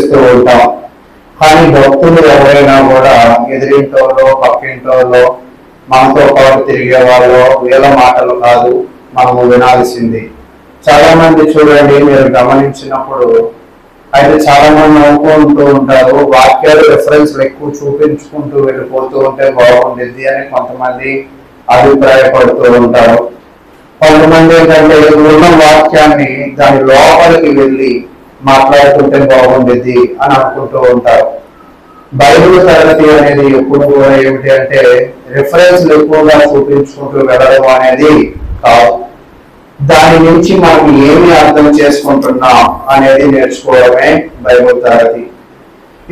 చేస్తూ ఉంటాం. కానీ భక్తులు ఎవరైనా కూడా ఎదిరింటోలో పక్కింటోలో మనతో పాటు తిరిగే వాళ్ళు వీళ్ళ మాటలు కాదు మనము వినాల్సింది. చాలా మంది చూడండి, మీరు గమనించినప్పుడు అయితే చాలా మంది నవ్వుకుంటూ ఉంటారు, వాక్యాలు రెఫరెన్స్లు ఎక్కువ చూపించుకుంటూ వెళ్ళిపోతూ ఉంటే బాగుంటుంది అని కొంతమంది అభిప్రాయపడుతూ ఉంటారు. కొంతమంది ఏంటంటే ఉన్న వాక్యాన్ని దాని లోపలికి వెళ్ళి మాట్లాడుతుంటే బాగుండేది అని అనుకుంటూ ఉంటారు. బైబిల్ తరగతి అనేది ఎప్పుడు కూడా ఏమిటి అంటే రిఫరెన్స్లు ఎక్కువగా చూపించుకుంటూ వెళ్ళడం అనేది కాదు. దాని నుంచి మనం ఏమి అర్థం చేసుకుంటున్నాం అనేది నేర్చుకోవడమే బైబిల్ తరగతి.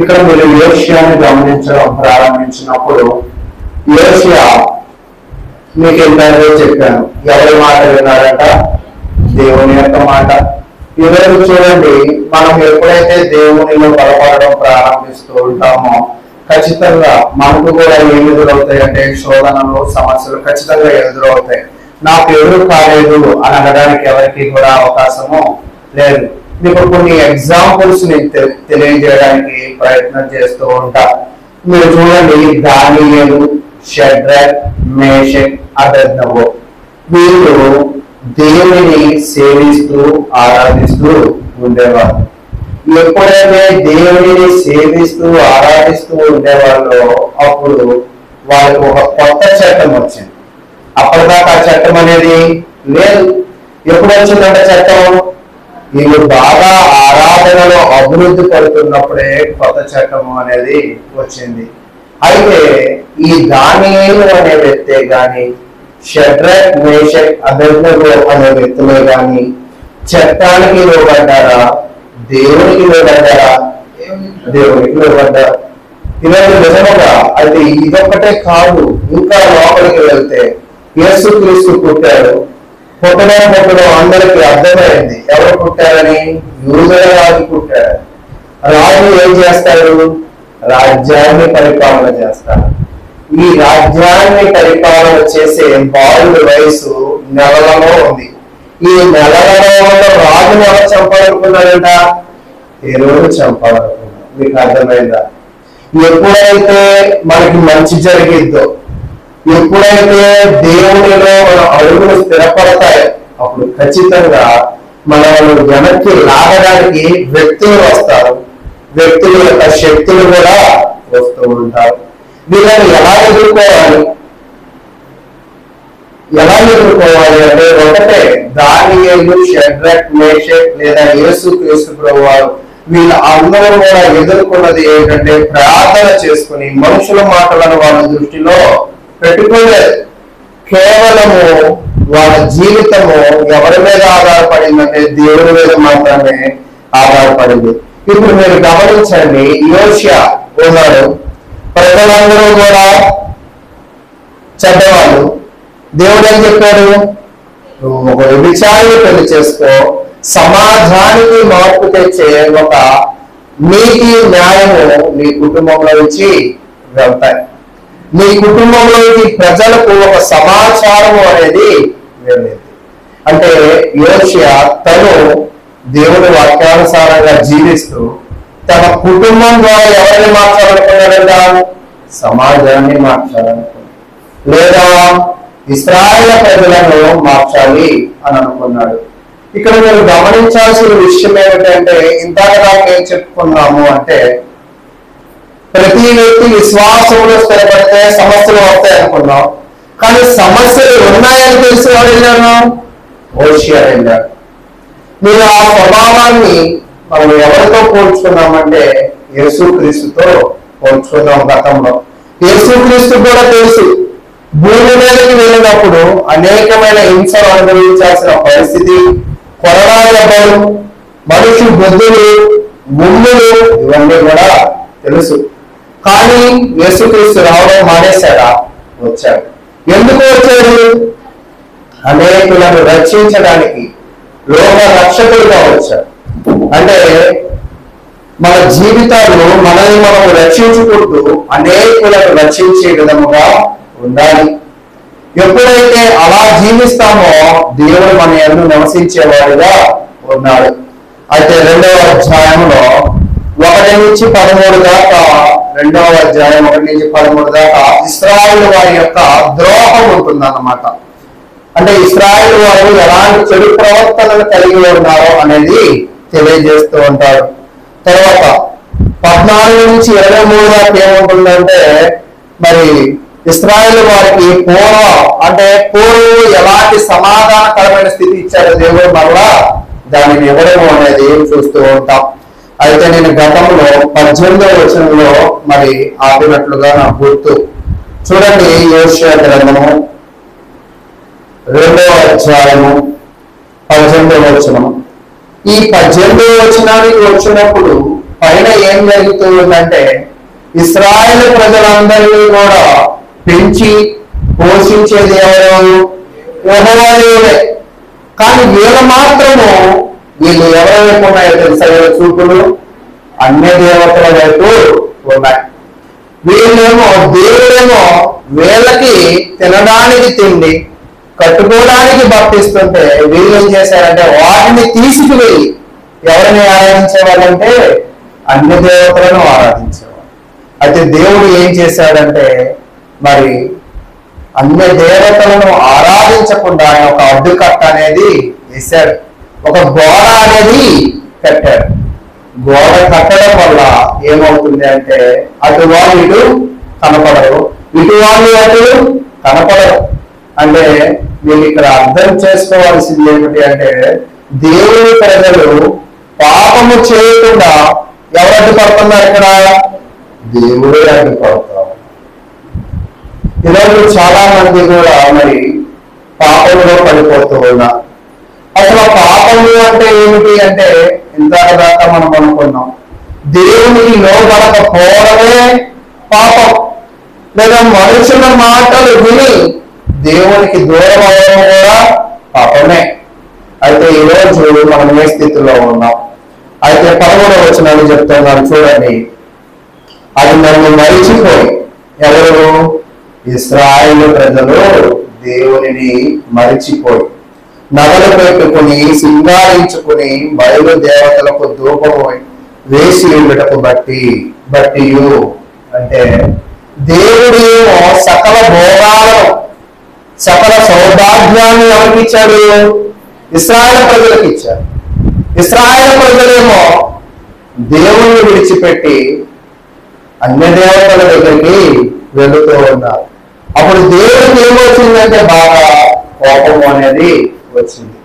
ఇక్కడ మీరు యోషియాని గమనించడం ప్రారంభించినప్పుడు యోషియా మీకు ఎంతలో చెప్పాను, ఎవరి మాట విన్నారంట? దేవుని యొక్క మాట. ఈరోజు చూడండి, మనం ఎప్పుడైతే దేవునిలో బలపడడం ప్రారంభిస్తూ ఉంటామో ఖచ్చితంగా మనకు కూడా ఏమి ఎదురవుతాయి అంటే శోధనలు, సమస్యలు ఖచ్చితంగా ఎదురవుతాయి. నాకు ఎదురు కాలేదు అని అనడానికి ఎవరికి కూడా అవకాశము లేదు. మీకు కొన్ని ఎగ్జాంపుల్స్ నేను తెలియజేయడానికి ప్రయత్నం చేస్తూ ఉంటా. మీరు చూడండి, దానియేలు, షడ్రక్, మేషక్, అబేద్నెగో వీళ్ళు దేవుని సేవిస్తూ ఆరాధిస్తూ ఉండేవారు. ఎప్పుడైతే దేవుని సేవిస్తూ ఆరాధిస్తూ ఉండేవాళ్ళో అప్పుడు వాళ్ళకు ఒక కొత్త చట్టం వచ్చింది. అప్పటిదాకా ఆ చట్టం అనేది లేదు. ఎప్పుడు వచ్చిందంటే చట్టం, వీళ్ళు బాగా ఆరాధనలో అభివృద్ధి పడుతున్నప్పుడే కొత్త చట్టం అనేది వచ్చింది. అయితే ఈ దానియేలు అనే వ్యక్తే గాని, షడ్రక్, మేషక్, అబేద్నెగో అనే వ్యక్తులే గాని చట్టానికి లోబడ్డారా? దేవునికి లోబడ్డారా? దేవునికి లోబడ్డారు. ఇలాంటి నిజముగా అయితే ఇదొక్కటే కాదు, ఇంకా లోపలికి వెళ్తే యేసుక్రీస్తు పుట్టాడు. పుట్టడం అందరికి అర్థమైంది ఎవరు పుట్టారని. యూదుల రాజు పుట్టాడు. రాజు ఏం చేస్తాడు? రాజ్యాన్ని పరిపాలన చేస్తాడు. ఈ రాజ్యాన్ని పరిపాలన చేసే బాలుడి వయసు నెలలో ఉంది. ఈ నెలలో రాజుని ఎవరు చంపాలనుకున్నాడంట? హేరోదు చంపాలనుకున్నాడు. మీకు అర్థమైందా? ఎప్పుడైతే మనకి మంచి జరిగిద్దో, ఎప్పుడైతే దేవునిలో మన అడుగులు స్థిరపడతాయో అప్పుడు ఖచ్చితంగా మనల్ని వెనక్కి లాగడానికి వ్యక్తులు వస్తారు. వ్యక్తుల యొక్క శక్తులు కూడా వస్తూ ఉంటారు. వీళ్ళని ఎలా ఎదుర్కోవాలి? అంటే ఒకటే, దానియేలు, షడ్రక్, మేషక్ లేదా యేసుక్రీస్తు ప్రభువారు వీళ్ళ అందరూ కూడా ఎదుర్కొన్నది ఏంటంటే ప్రార్థన చేసుకుని మనుషుల మాటలను వాళ్ళ దృష్టిలో పెట్టుకోలేదు. కేవలము వాళ్ళ జీవితము ఎవరి మీద ఆధారపడిందంటే దేవుని మీద మాత్రమే ఆధారపడింది. ఇప్పుడు మీరు గమనించండి, యోషియా ఉన్నాడు, ప్రజలందరూ కూడా చెడ్డవాళ్ళు. దేవుడు ఏం చెప్పాడు? నువ్వు ఒక వ్యభిచారిని పెళ్లి చేసుకో, సమాజానికి మార్పు తెచ్చే ఒక నీతి న్యాయము నీ కుటుంబంలో నుంచి వెళ్తాయి. నీ కుటుంబంలో ప్రజలకు ఒక సమాచారము అనేది వెళ్ళింది. అంటే యోషియా తను దేవుని వాక్యానుసారంగా జీవిస్తూ తన కుటుంబం ద్వారా ఎవరిని మార్చాలనుకున్నాడంట? సమాజాన్ని మార్చాలనుకున్నాడు, లేదా ఇశ్రాయేలు ప్రజలను మార్చాలి అని అనుకున్నాడు. ఇక్కడ మీరు గమనించాల్సిన విషయం ఏమిటంటే, ఇందాక ఏం చెప్పుకున్నాము అంటే ప్రతి వ్యక్తి విశ్వాసంలో స్థిరపడితే సమస్యలు వస్తాయి అనుకున్నాం. కానీ సమస్యలు ఉన్నాయని తెలిసి వాడు వెళ్ళాను, యోషియా వెళ్ళాడు. మీరు ఆ స్వభావాన్ని మనం ఎవరితో పోల్చుకున్నామంటే యేసుక్రీస్తుతో పోల్చుకున్నాం. గతంలో యేసుక్రీస్తు కూడా తెలుసు, భూమి మీదకి వెళ్ళినప్పుడు అనేకమైన హింసలు అనుభవించాల్సిన పరిస్థితి, కొరడా దెబ్బలు, మనిషి బుద్ధులు, ముళ్ళులు ఇవన్నీ కూడా తెలుసు. కానీ యేసుక్రీస్తు రావడం మానేశాడా? వచ్చాడు. ఎందుకు వచ్చాడు? అనేకులను రక్షించడానికి, లోక రక్షకులుగా వచ్చాడు. అంటే మన జీవితాల్లో మనల్ని మనం రక్షించుకుంటూ అనేకులను రక్షించే విధముగా ఉండాలి. ఎప్పుడైతే అలా జీవిస్తామో దేవుడు మన యందు నివసించేవాడిగా ఉన్నాడు. అయితే 2వ అధ్యాయంలో 1 నుంచి 13 దాకా, 2వ అధ్యాయం 1 నుంచి 13 దాకా ఇశ్రాయేలు వారి యొక్క ద్రోహం ఉంటుందన్నమాట. అంటే ఇశ్రాయేలు వారు ఎలాంటి చెడు ప్రవర్తనలు కలిగి ఉన్నారో అనేది తెలియజేస్తూ ఉంటారు. తర్వాత 14 నుంచి 23 దాకా ఏముంటుందంటే, మరి ఇశ్రాయేలు వారికి పూర్వం ఎలాంటి సమాధానకరమైన స్థితి ఇచ్చారో దేవుడు మరలా దానిని ఇవ్వడము అనేది చూస్తూ ఉంటాం. అయితే నేను గతంలో 18వ వచనంలో మరి ఆపినట్లుగా నాకు గుర్తు. చూడండి, యోషియా గ్రంథము 2వ అధ్యాయము 18వ వచనం. ఈ 18వ వచనానికి వచ్చినప్పుడు పైన ఏం జరుగుతూ ఉందంటే, ఇశ్రాయేలు ప్రజలందరినీ కూడా పెంచి పోషించేది ఎవరు? యెహోవా దేవుడే. కానీ వీళ్ళు ఎవరి వైపు ఉన్నాయో తెలుసా? చూపులు అన్య దేవతల వైపు ఉన్నాయి. దేవుడేమో వీళ్ళకి తినడానికి తిండి, కట్టుకోవడానికి భక్తిస్తుంటే వీళ్ళు ఏం చేశారంటే వాటిని తీసుకువెళ్ళి ఎవరిని ఆరాధించేవాళ్ళంటే అన్య దేవతలను ఆరాధించేవాళ్ళు. అయితే దేవుడు ఏం చేశాడంటే, మరి అన్య దేవతలను ఆరాధించకుండా ఆయన ఒక అడ్డుకట్ట అనేది వేశాడు, ఒక గోడ అనేది కట్టాడు. గోడ కట్టడం వల్ల ఏమవుతుంది అంటే, అటు వాళ్ళు ఇటు కనపడరు, ఇటు వాళ్ళు అటు కనపడరు. అంటే మీరు ఇక్కడ అర్థం చేసుకోవాల్సింది ఏమిటి అంటే, దేవుని ప్రజలు పాపము చేయకుండా ఎవరు అడ్డుపడుతున్నారు? ఇక్కడ దేవుడే అడ్డుపడతారు. ఈరోజు చాలా మంది కూడా మరి పాపంలో పడిపోతూ ఉన్నారు. అసలు పాపము అంటే ఏమిటి అంటే, ఇంతదాకా మనం అనుకున్నాం, దేవునికి లోబడకపోవడమే పాపం, లేదా మనుషుల మాటలు విని దేవునికి దూరం అవ్వడం కూడా పాపమే. అయితే ఈరోజు మనం ఏ స్థితిలో ఉన్నాం? అయితే 13వ వచనాలు చెప్తున్నాను చూడండి. అది నన్ను మరిచిపోయి, ఎవరు? ఇశ్రాయేలు ప్రజలు దేవునిని మరిచిపోయి నగలు పెట్టుకుని సింగారించుకుని బయలు దేవతలకు ధూపము వేసి ఉండటకు బట్టి అంటే దేవుడు ఏమో సకల భోగాలను, సకల సౌభాగ్యాన్ని ఎవరికి ఇచ్చాడు? ఇశ్రాయేలు ప్రజలకు ఇచ్చాడు. ఇశ్రాయేలు ప్రజలేమో దేవుణ్ణి విడిచిపెట్టి అన్య దేవతల దగ్గరికి వెళుతూ ఉన్నారు. అప్పుడు దేవుడికి ఏమొచ్చిందంటే బాగా కోపం అనేది వచ్చింది.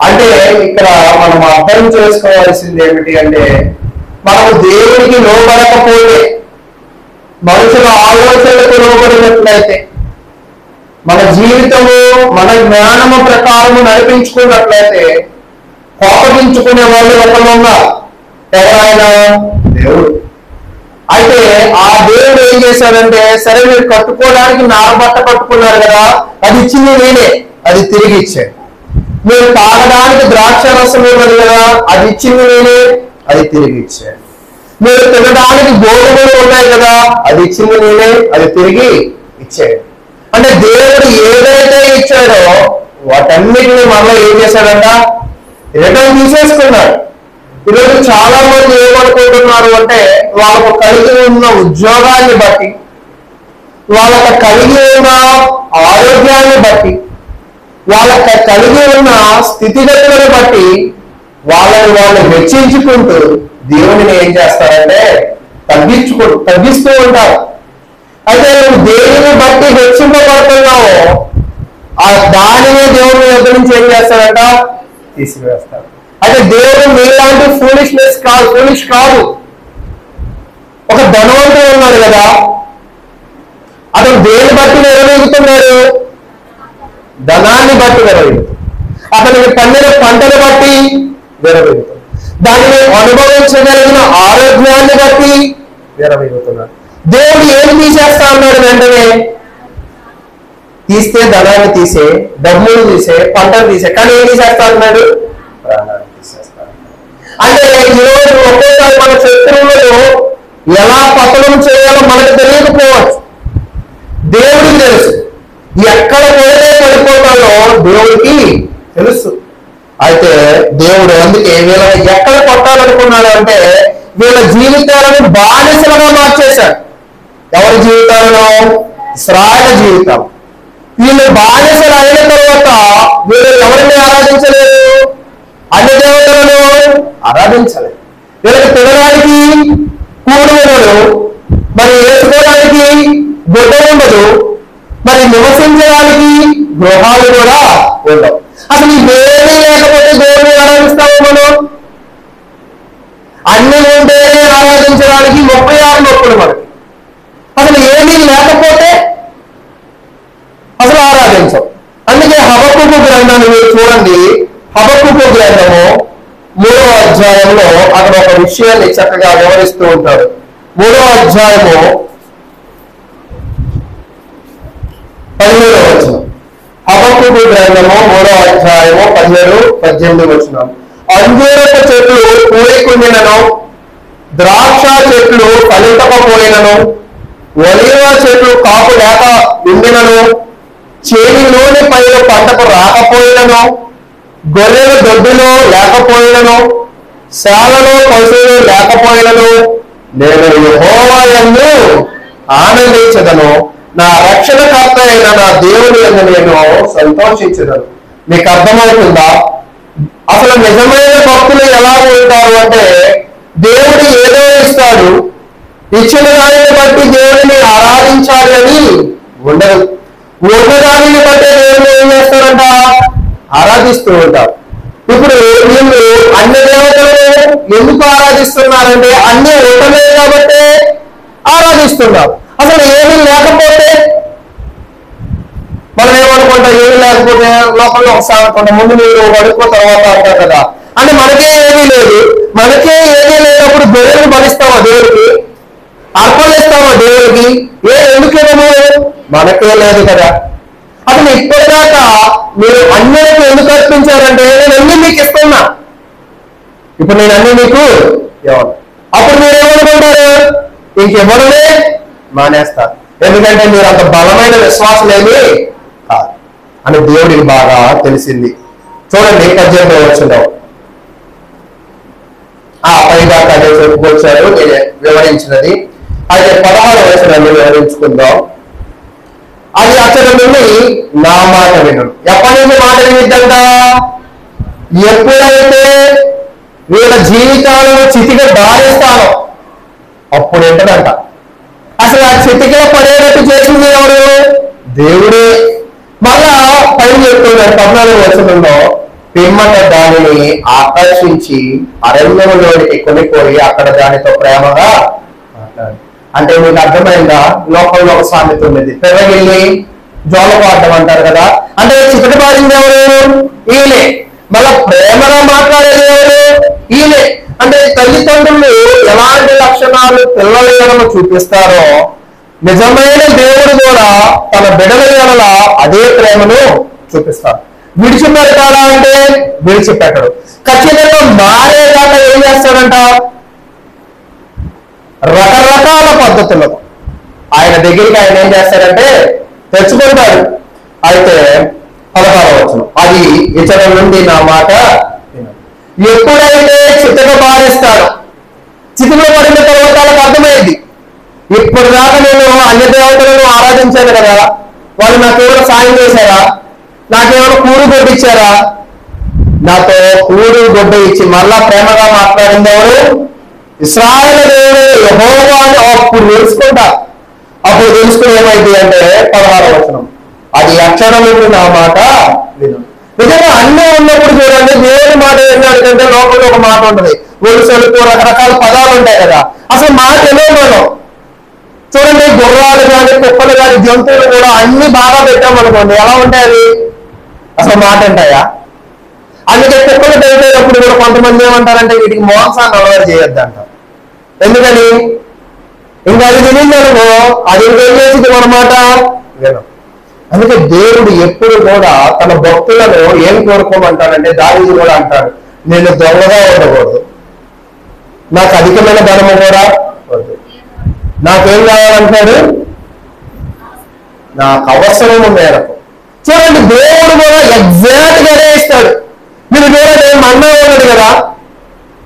అంటే ఇక్కడ మనం అర్థం చేసుకోవాల్సింది ఏమిటి అంటే, మనము దేవుడికి లోబడకపోతే, మనుషుల ఆలోచనలకు లోబడినట్లయితే, మన జీవితము మన జ్ఞానము ప్రకారము నడిపించుకున్నట్లయితే కోపగించుకునే వాళ్ళు ఒకళ్ళు ఉన్నారు. ఎవరైనా దేవుడు. అయితే ఆ దేవుడు ఏం చేశాడంటే, సరే మీరు కట్టుకోవడానికి నారబట్ట కట్టుకున్నారు కదా, అది ఇచ్చింది నేనే, అది తిరిగి ఇచ్చాడు. మీరు తాగడానికి ద్రాక్ష రసం ఉన్నది కదా, అది ఇచ్చింది నేనే, అది తిరిగి ఇచ్చాడు. మీరు తినడానికి గోధుమలు ఉన్నాయి కదా, అది ఇచ్చింది నేనే, అది తిరిగి ఇచ్చాడు. అంటే దేవుడు ఏదైతే ఇచ్చాడో వాటన్నిటిని మనలో ఏం చేశాడంట? రిటర్న్ తీసేసుకున్నాడు. ఈరోజు చాలా మంది ఏమనుకుంటున్నారు అంటే, వాళ్ళకు కలిగి ఉన్న ఉద్యోగాన్ని బట్టి, వాళ్ళకు కలిగి ఉన్న ఆరోగ్యాన్ని బట్టి, వాళ్ళకి కలిగి ఉన్న స్థితిగతులను బట్టి వాళ్ళు హెచ్చించుకుంటూ దేవుడిని ఏం చేస్తారంటే తగ్గిస్తూ ఉంటారు. అయితే నువ్వు దేనిని బట్టి హెచ్చింపబడుతున్నావో ఆ దానిని దేవుని దగ్గర నుంచి ఏం చేస్తాడంట? తీసివేస్తాడు. అయితే దేవుడు మీలాంటి ఫూలిష్ కాదు. ఒక ధనవంతుడు ఉన్నాడు కదా, అతను దేని బట్టి నెరవేరుతున్నాడు? ధనాన్ని బట్టి నెరవేరుతుంది. అతనికి పండిన పంటను బట్టి నెరవేరుతుంది. దానిని అనుభవించగలిగిన ఆరోగ్యాన్ని బట్టి నెరవేరుతున్నాడు. దేవుడు ఏం తీసేస్తా ఉన్నాడు? వెంటనే తీస్తే ధనాన్ని తీసే, డబ్బులు తీసే, పంటను తీసే, కానీ ఏం తీసేస్తా ఉన్నాడు? ప్రాణాన్ని తీసేస్తాడు. అంటే ఈరోజు ఒక్కోసారి మన శత్రువులను ఎలా పతనం చేయాలో మనకు తెలియకపోవచ్చు, దేవుడికి తెలుసు. ఎక్కడ పోతే పడిపోతాడో దేవుడికి తెలుసు. అయితే దేవుడు అందుకే వీళ్ళని ఎక్కడ కొట్టాలనుకున్నాడు అంటే, వీళ్ళ జీవితాలను బానిసలుగా మార్చేశాడు. ఎవరి జీవితాలను? ఇశ్రాయేలు జీవితం. వీళ్ళు బానిసలు అయిన తర్వాత వీళ్ళు ఎవరిని ఆరాధించలేదు? అన్ని దేవతలను ఆరాధించలేదు. వీళ్ళకి తినడానికి కూడు ఉండదు, మరి వేసుకోవడానికి గుడ్డ ఉండదు, మరి నివసించడానికి గృహాలు కూడా ఉండవు. అసలు ఇవేమీ లేకపోతే దేవుడిని ఆరాధిస్తాము మనం? అన్ని ఉంటేనే ఆరాధించడానికి 36 నొప్పులు మనకి. అసలు ఏమీ లేకపోతే అసలు ఆరాధించం. అందుకే హబక్కూకు గ్రంథాన్ని మీరు చూడండి. హబక్కూకు గ్రంథము 3వ అధ్యాయంలో అక్కడ ఒక విషయాన్ని చక్కగా వివరిస్తూ ఉంటారు. 3వ అధ్యాయము 17వ వచనం. హబక్కూకు గ్రంథము 3వ అధ్యాయము 17-18 వచనం. అంజూరపు చెట్లు పూయకుండినను, ద్రాక్ష చెట్లు ఫలించకపోయినను, ఒలీవ చెట్లు కాపు లేక ఉండినను, చేనిలోని పైరు పంటకు రాకపోయినను, గొర్రెల దొడ్డులో లేకపోయినను, శాలలో పశువులు లేకపోయినను, నేను యెహోవా యందు ఆనందించదను, నా రక్షణకర్త అయిన నా దేవుని యందు నేను సంతోషించదను. మీకు అర్థమవుతుందా? అసలు నిజమైన భక్తులు ఎలా ఉంటారు అంటే, దేవుడు ఏదో ఇస్తాడు, ఇచ్చిన దానిని బట్టి దేవుడిని ఆరాధించాలి అని ఉండదు. ఉన్నదానిని బట్టి దేవుడిని ఏం చేస్తారంట? ఆరాధిస్తూ ఉంటారు. ఇప్పుడు వీళ్ళు అన్ని దేవతలను ఎందుకు ఆరాధిస్తున్నారంటే అన్ని ఉండలేదు కాబట్టి ఆరాధిస్తున్నారు. అసలు ఏమీ లేకపోతే మనం ఏమనుకుంటాం? ఏమీ లేకపోతే లోపల ఒకసారి కొంతమంది మీరు వడుకో తర్వాత అంటారు కదా, అంటే మనకే ఏమీ లేదు. మనకే ఏమీ లేనప్పుడు దేవుడిని బలిస్తామా? దేవుడికి అర్పణలు ఇస్తామా? దేవుడికి ఎందుకేమో మనకే లేదు కదా. అసలు ఇప్పటిదాకా మీరు అన్నిటికీ ఎందుకు అర్పించారంటే నేను అన్ని మీకు ఇస్తున్నా, ఇప్పుడు నేను అన్ని మీకు ఇవ్వను. అప్పుడు మీరు ఏమనుకుంటారు? ఇంకెవరునే మానేస్తారు. ఎందుకంటే మీరు అంత బలమైన విశ్వాసం ఏమీ కాదు అని దేవుడికి బాగా తెలిసింది. చూడండి 18వ వచనం. పైదాకా అదే చెప్పుకొచ్చారు నేను వివరించినది. అయితే 16వ వచనాన్ని వివరించుకుందాం. అది అక్కడ నుండి నా మాట విను. ఎప్పటి నుండి మాట వినిద్దంట? ఎప్పుడైతే వీళ్ళ జీవితాలను చితిగా దారిస్తానో అప్పుడు ఏంటంట. అసలు ఆ చితిగా పడేటట్టు చేసింది ఎవరు? దేవుడే. మళ్ళా పైన చెప్తున్నాడు 14వ వచనంలో, పిమ్మట దానిని ఆకర్షించి అరణ్యంలోనికి కొనిపోయి అక్కడ దానితో ప్రేమగా మాట్లాడు. అంటే మీకు అర్థమైందా? లోకంలో ఒక సామెత ఉండేది, పెరగిల్లి జోలపాడడం అంటారు కదా. అంటే చికటి పాడింది ఎవరు? ఈయనే. మళ్ళా ప్రేమగా మాట్లాడేది ఎవరు? ఈయనే. అంటే తల్లిదండ్రులు ఎలాంటి లక్షణాలు పిల్లల ఎడల చూపిస్తారో నిజమైన దేవుడు కూడా తన బిడ్డల ఎడల అదే ప్రేమను చూపిస్తారు. విడిచిపెడతాడా అంటే విడిచిపెట్టడు. ఖచ్చితంగా మారేదాకా ఏం చేస్తాడంట? రకరకాల పద్ధతులకు ఆయన దగ్గరికి ఆయన ఏం చేస్తాడంటే తెచ్చుకుంటాడు. అయితే 16వ వచనం, అది ఇతరుల నుండి నా మాట ఎప్పుడైతే చిత్తగా బాధిస్తాడో, చితిలో పడిన తర్వాత వాళ్ళకి అర్థమైంది, ఇప్పుడు దాకా నేను అన్ని దేవతలను ఆరాధించాను కదా, వాళ్ళు నాకేమైనా సాయం చేశారా? నాకేమైనా కూడు గొడ్డ ఇచ్చారా? నాతో కూడు గొడ్డ ఇచ్చి మళ్ళా ప్రేమగా మాట్లాడింది ఎవరు? ఇశ్రాయేలు దేవుడు యెహోవా అని అప్పుడు తెలుసుకుంటా. అప్పుడు తెలుసుకుని ఏమైంది అంటే 16వ వచనం, అది అక్షరం నుండి నా మాట విను. నిజంగా అన్నీ ఉన్నప్పుడు చూడండి, దేవుడి మాట ఏంటంటే లోపల ఒక మాట ఉంటుంది, ఒలుసలుపు రకరకాల పదాలు ఉంటాయి కదా. అసలు మాట తెలియదు. చూడండి, గుర్రాలు కానీ కుక్కలు కానీ జంతువులు కూడా అన్ని బాగా పెట్టామనుకోండి, ఎలా ఉంటాయి అవి? అసలు మాట ఉంటాయా? అందుకే కుక్కలు పెట్టేటప్పుడు కూడా కొంతమంది ఏమంటారంటే వీటికి మాంసాన్ని అలవాటు చేయొద్దు అంటారు. ఎందుకని? ఇంకా అది తినిందనుకో అది ఇంకేం చేసింది అన్నమాట వినం. అందుకే దేవుడు ఎప్పుడు కూడా తన భక్తులను ఏం కోరుకోమంటాడంటే, దావీదు కూడా అంటాడు, నేను దొంగగా ఉండకూడదు, నాకు అధికమైన ధనము కూడా వద్దు, నాకేం కావాలంటాడు? నాకు అవసరము మేరకు. చూడండి, దేవుడు కూడా ఎగ్జాక్ట్ గానే ఇస్తాడు. మీరు చూడండి, మన్నా ఉన్నది కదా,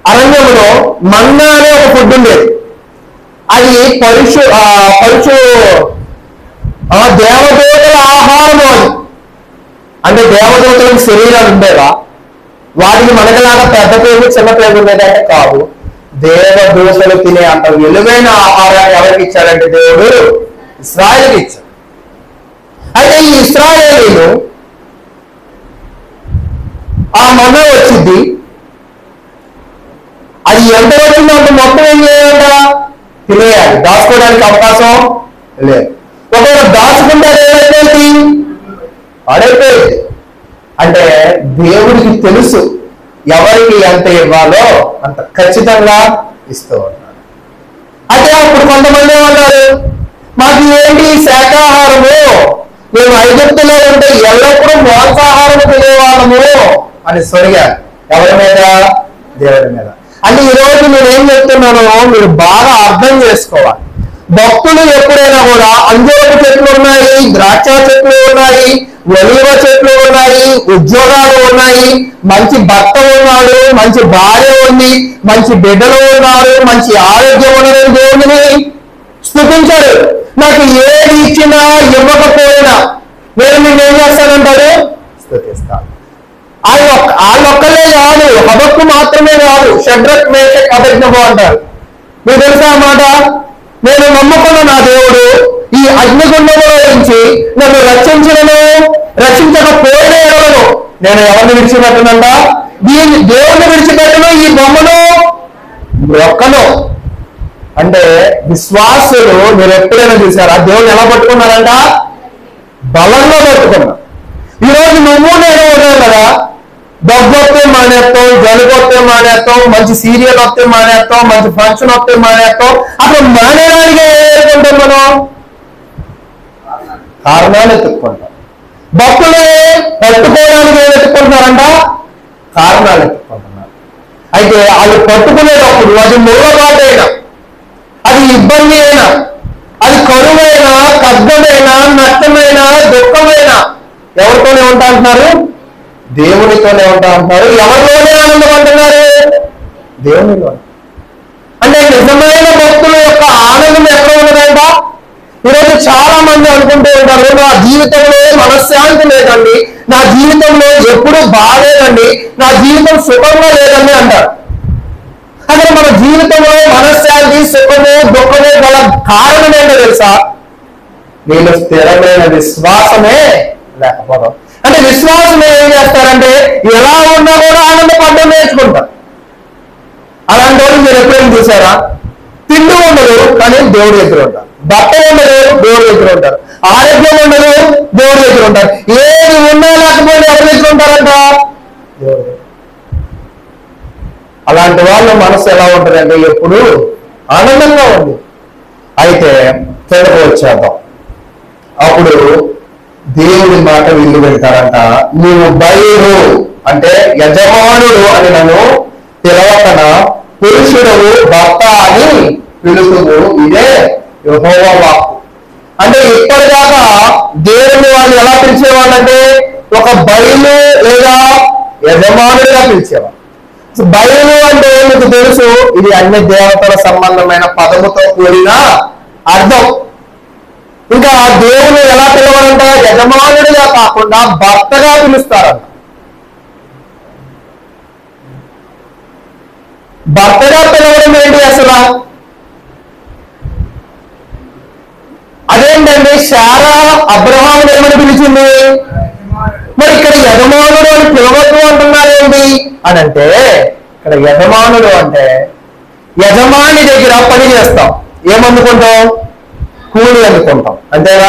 అరణ్యంలో మన్నా అనే ఒక ఫుడ్ ఉండేది. అది దేవదూతల ఆహారము. అది అంటే దేవదూతలకు శరీరాలు ఉండేవా? వాటికి మనకలాగా పెద్ద పేరు చిన్న పేరు ఉండేదంటే కాదు. దేవదూతలు తినే అంత విలువైన ఆహారాన్ని ఎవరికి ఇచ్చాడంటే దేవుడు ఇశ్రాయేలుకి ఇచ్చాడు. అయితే ఈ ఇశ్రాయేలీలు ఆ మన్నా వచ్చింది, అది ఎంత వచ్చిందో అంత మొత్తం ఏం చేయాలంట? తినేయాలి. దాచుకోవడానికి అవకాశం లేదు. ఒకవేళ దాచుకుంటే ఏమైపోయింది? అడైపోయింది. అంటే దేవుడికి తెలుసు ఎవరికి ఎంత ఇవ్వాలో అంత ఖచ్చితంగా ఇస్తూ ఉన్నాడు. అయితే అప్పుడు కొంతమంది ఏమన్నారు, మాకు ఏంటి శాకాహారము, మేము ఐగుప్తులో ఉంటే ఎల్లప్పుడూ మాంసాహారము తినేవాళ్ళము అని సొరిగారు. ఎవరి మీద? దేవుడి మీద. అంటే ఈరోజు నేనేం చెప్తున్నానో మీరు బాగా అర్థం చేసుకోవాలి. భక్తులు ఎప్పుడైనా కూడా అంజూరపు చెట్లు ఉన్నాయి, ద్రాక్ష చెట్లు ఉన్నాయి, ఒలివ చెట్లు ఉన్నాయి, ఉద్యోగాలు ఉన్నాయి, మంచి భర్త ఉన్నాడు, మంచి భార్య ఉంది, మంచి బిడ్డలు ఉన్నారు, మంచి ఆరోగ్యం ఉన్నదని దేవుడిని స్తుతించాడు. నాకు ఏది ఇచ్చినా ఇవ్వకపోయినా నేను నేనేం చేస్తానంటాడు? స్తుతిస్తాను. వాళ్ళొక్కలే కాదు, హబక్కు మాత్రమే కాదు, షడ్రక్ మేషక్ అబేద్నెగో అంటారు. మీకు తెలుసా అన్నమాట? నేను నమ్ముకున్న నా దేవుడు ఈ అగ్నిగుండంలో నుంచి నన్ను రక్షించకపోయినా ఎడలను నేను ఎవరిని విడిచిపెట్టనంట? దేవుడిని విడిచిపెట్టను, ఈ బొమ్మను మొక్కను. అంటే విశ్వాసులు మీరు ఎప్పుడైనా చూసారా? దేవుడిని ఎలా పట్టుకున్నారంట? బలంగా పట్టుకున్నా. ఈరోజు నువ్వు నేను ఉన్నావు కదా, డబ్బు వస్తే మానేస్తాం, జలుబు వస్తే మానేస్తాం, మంచి సీరియల్ వస్తే మానేస్తాం, మంచి ఫంక్షన్ వస్తే మానేస్తాం. అసలు మానేయడానికి ఏమనుకుంటాం? మనం కారణాలు ఎత్తుక్కుంటాం. భక్తులు పట్టుకోవడానికి ఏం ఎత్తుకుంటున్నారంట? కారణాలు ఎత్తుకుంటున్నారు. అయితే వాళ్ళు పట్టుకునేటప్పుడు అది మూలబాటైనా, అది ఇబ్బంది అయినా, అది కరువైనా, కద్దమైనా, నష్టమైనా, దుఃఖమైనా ఎవరితోనే ఉంటా అంటున్నారు? దేవునితోనే ఉంటా అంటున్నారు. ఎవరిలోనే ఆనందం అంటున్నారు? దేవునిలో. అంటే నిజమైన భక్తుల యొక్క ఆనందం ఎక్కడ ఉన్నదంట? ఈరోజు చాలా మంది అనుకుంటూ ఉంటారు, నా జీవితంలో మనశ్శాంతి లేదండి, నా జీవితంలో ఎప్పుడు బాగాలేదండి, నా జీవితం సుఖంగా లేదండి అంటారు. అసలు మన జీవితంలో మనశ్శాంతి, సుఖము, దుఃఖము గల కారణం ఏంటో తెలుసా? నేను స్థిరమైన విశ్వాసమే లేకపోవడం. అంటే విశ్వాసం ఏం చేస్తారంటే ఎలా ఉన్నా కూడా ఆనందపడడం నేర్చుకుంటారు. అలాంటి వాళ్ళు మీరు ఎప్పుడైనా చూసారా? తిండి ఉండదు కానీ దేవుడి దగ్గర ఉంటారు, బట్ట ఉండదు దేవుడి దగ్గర ఉంటారు, ఆరోగ్యం ఉండదు దేవుడి దగ్గర ఉంటారు, ఏది ఉన్నా లేకపోతే ఎవరి దగ్గర ఉంటారంట? దేవుడి దగ్గర. అలాంటి వాళ్ళ మనసు ఎలా ఉంటుందంటే ఎప్పుడు ఆనందంగా ఉంది. అయితే తెలుగు వచ్చేద్దాం. అప్పుడు దేవుడి మాట వీళ్ళు పెడతారంట, నువ్వు బయలు అంటే యజమానుడు అని నన్ను పిలవకన పురుషుడు భర్త అని పిలుపుదు, ఇదే యెహోవా వాక్కు. అంటే ఇప్పటిదాకా దేవుని వాళ్ళు ఎలా పిలిచేవాళ్ళంటే ఒక బయలు లేదా యజమానుడిగా పిలిచేవాళ్ళు. బయలు అంటే మీకు తెలుసు, ఇది అన్ని దేవతల సంబంధమైన పదముతో కూడిన అర్థం. ఇంకా దేవుని ఎలా పిలవాలంట? యజమానుడిగా కాకుండా భర్తగా పిలుస్తారంట. భర్తగా పిలవడం ఏంటి అసలు? అదేంటండి, శారా అబ్రహాముని ఏమని పిలిచింది? మరి ఇక్కడ యజమానుడు అని పిలవద్దు అంటున్నారేంటి అని అంటే, ఇక్కడ యజమానుడు అంటే యజమాని దగ్గర పని చేస్తాం, ఏమనుకుంటాం? కూలి అనుకుంటాం, అంతేగా.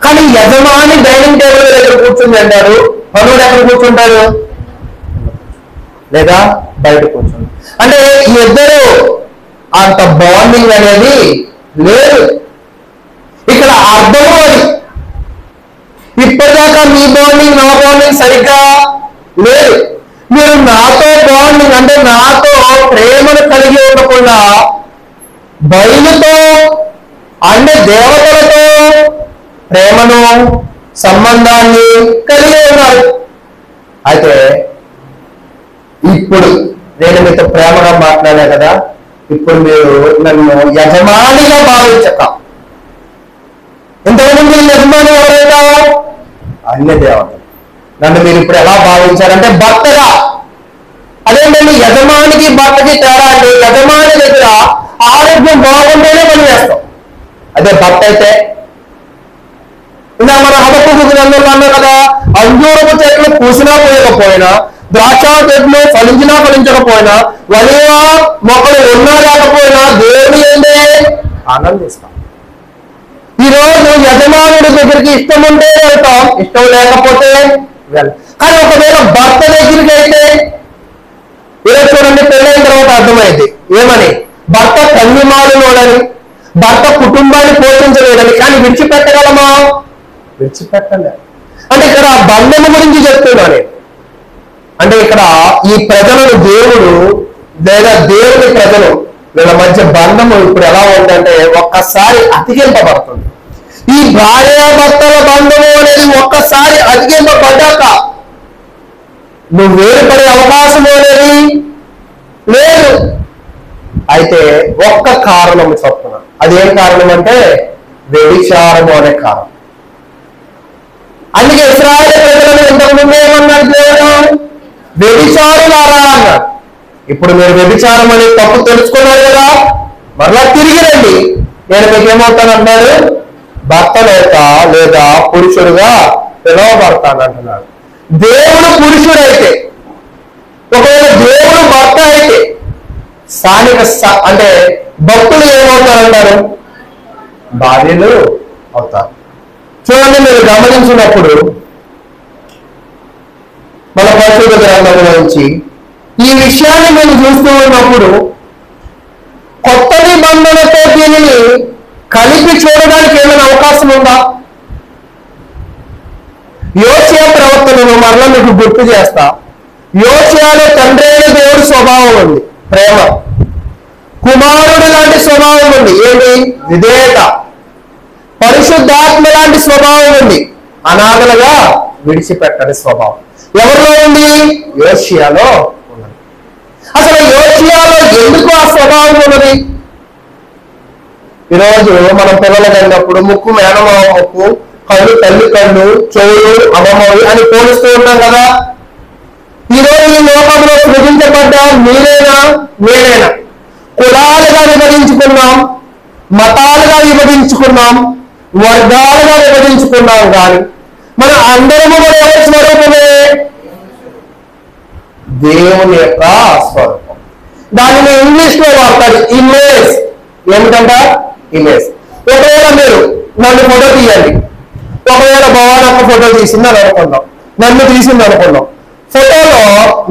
కానీ యజమాని డైనింగ్ టేబుల్ దగ్గర కూర్చుంది అంటారు, పనుడు ఎక్కడ కూర్చుంటారు? లేదా బయట కూర్చుంటారు. అంటే ఈ ఇద్దరు అంత బాండింగ్ అనేది లేదు. ఇక్కడ అర్థము అది. ఇప్పటిదాకా మీ బాండింగ్ నా బాండింగ్ సరిగ్గా లేదు. మీరు నాతో బాండింగ్ అంటే నాతో ప్రేమను కలిగి ఉండకుండా బయలుతో అంటే దేవతలతో ప్రేమను సంబంధాన్ని కలిగి ఉన్నారు. అయితే ఇప్పుడు నేను మీతో ప్రేమగా మాట్లాడా కదా, ఇప్పుడు మీరు నన్ను యజమానిగా భావించక. ఇంతకుముందు యజమాని ఎవరైనా అన్య దేవతలు. నన్ను మీరు ఇప్పుడు ఎలా భావించారంటే భర్తగా. అదేంటండి యజమానికి భర్తకి తేడా అంటే, యజమాని దగ్గర ఆరోగ్యం బాగుంటేనే పని చేస్తాం. అదే భర్త అయితే ఇలా మన హబక్కుకు గ్రంథంలో అన్నా కదా, అంజూరపు చెట్లు పూసినా పోయకపోయినా, ద్రాక్ష చెట్లు ఫలించినా ఫలించకపోయినా, వలివ మొక్కలు ఉన్నా లేకపోయినా దేవుని ఏంటే ఆనందిస్తాం. ఈరోజు యజమానుడి దగ్గరికి ఇష్టం ఉంటే వెళ్తాం, ఇష్టం లేకపోతే వెళ్తాం. కానీ ఒకవేళ భర్త దగ్గరికి అయితే ఈరోజు చూడండి, పెళ్ళైన తర్వాత అర్థమైంది ఏమని, భర్త కన్యమాలులోడని, భర్త కుటుంబాన్ని పోషించలేడని. కానీ విడిచిపెట్టగలమా? విడిచిపెట్టలేదు. అంటే ఇక్కడ బంధము గురించి చెప్తున్నా నేను. అంటే ఇక్కడ ఈ ప్రజలను దేవుడు లేదా దేవుని ప్రజలు వీళ్ళ మధ్య బంధము ఇప్పుడు ఎలా ఉందంటే ఒక్కసారి అతికింపబడుతుంది. ఈ భార్యాభర్తల బంధము అనేది ఒక్కసారి అతికింపబడ్డాక నువ్వు వేరుపడే అవకాశం అనేది లేదు. అయితే ఒక్క కారణం చెప్తున్నా. అదేం కారణం అంటే వ్యభిచారము అనే కారణం. అందుకే ఇశ్రాయేలు ప్రజలను ఇంతకుముందు ఏమన్నాడు దేవుడు? వ్యభిచారులారా అన్నాడు. ఇప్పుడు మీరు వ్యభిచారం అనే తప్పు తెలుసుకున్నారు కదా, మరలా తిరిగి రండి, నేను మీకు ఏమవుతానంటున్నాడు? భర్తలేక లేదా పురుషుడుగా పిలువబడతానంటున్నాడు. దేవుడు పురుషుడైతే, ఒకవేళ దేవుడు భర్త అయితే స్థానిక అంటే భక్తులు ఏమవుతారంటారు? భార్యలు అవుతారు. చూడండి, మీరు గమనించినప్పుడు మన పరిశుద్ధ గ్రంథంలో నుంచి ఈ విషయాన్ని మీరు చూస్తూ ఉన్నప్పుడు కొత్త నిబంధనతో దీనిని కలిపి చూడడానికి ఏమైనా అవకాశం ఉందా? యోషియా ప్రవర్తనను మరలా మీకు గుర్తు చేస్తా. యోషియాలో తండ్రి అయిన దేవుడి స్వభావం ఉంది, ప్రేమ. కుమారుడు లాంటి స్వభావం ఉంది, ఏమి? విధేయత. పరిశుద్ధాత్మ లాంటి స్వభావం ఉంది, అనాథలుగా విడిచిపెట్టని స్వభావం. ఎవరిలో ఉంది? యోషియాలో ఉన్నది. అసలు యోషియాలో ఎందుకు ఆ స్వభావం ఉన్నది? ఈరోజు మనం పిల్లలు కలిగినప్పుడు ముక్కు మేనమావ ముక్కు, కళ్ళు తల్లి కళ్ళు, చెవులు అమ్మమ్మవి అని పోలుస్తూ ఉంటాం కదా. ఈరోజు ఈ లోకంలో సృజించబడ్డ మీరేనా నేనేనా? కులాలుగా విభజించుకున్నాం, మతాలుగా విభజించుకున్నాం, వర్గాలుగా విభజించుకున్నాం. కానీ మన అందరము కూడా ఎవరి స్వరూపమే? దేవుని యొక్క స్వరూపం. దానిని ఇంగ్లీష్ లో వాడతాడు ఇమేజ్. ఏమిటంట? ఇమేజ్. ఒకవేళ మీరు నన్ను ఫోటో తీయండి, ఒకవేళ భవాన్ అక్క ఫోటో తీసిందని అనుకుందాం, నన్ను తీసింది అనుకుందాం. ఫోటోలో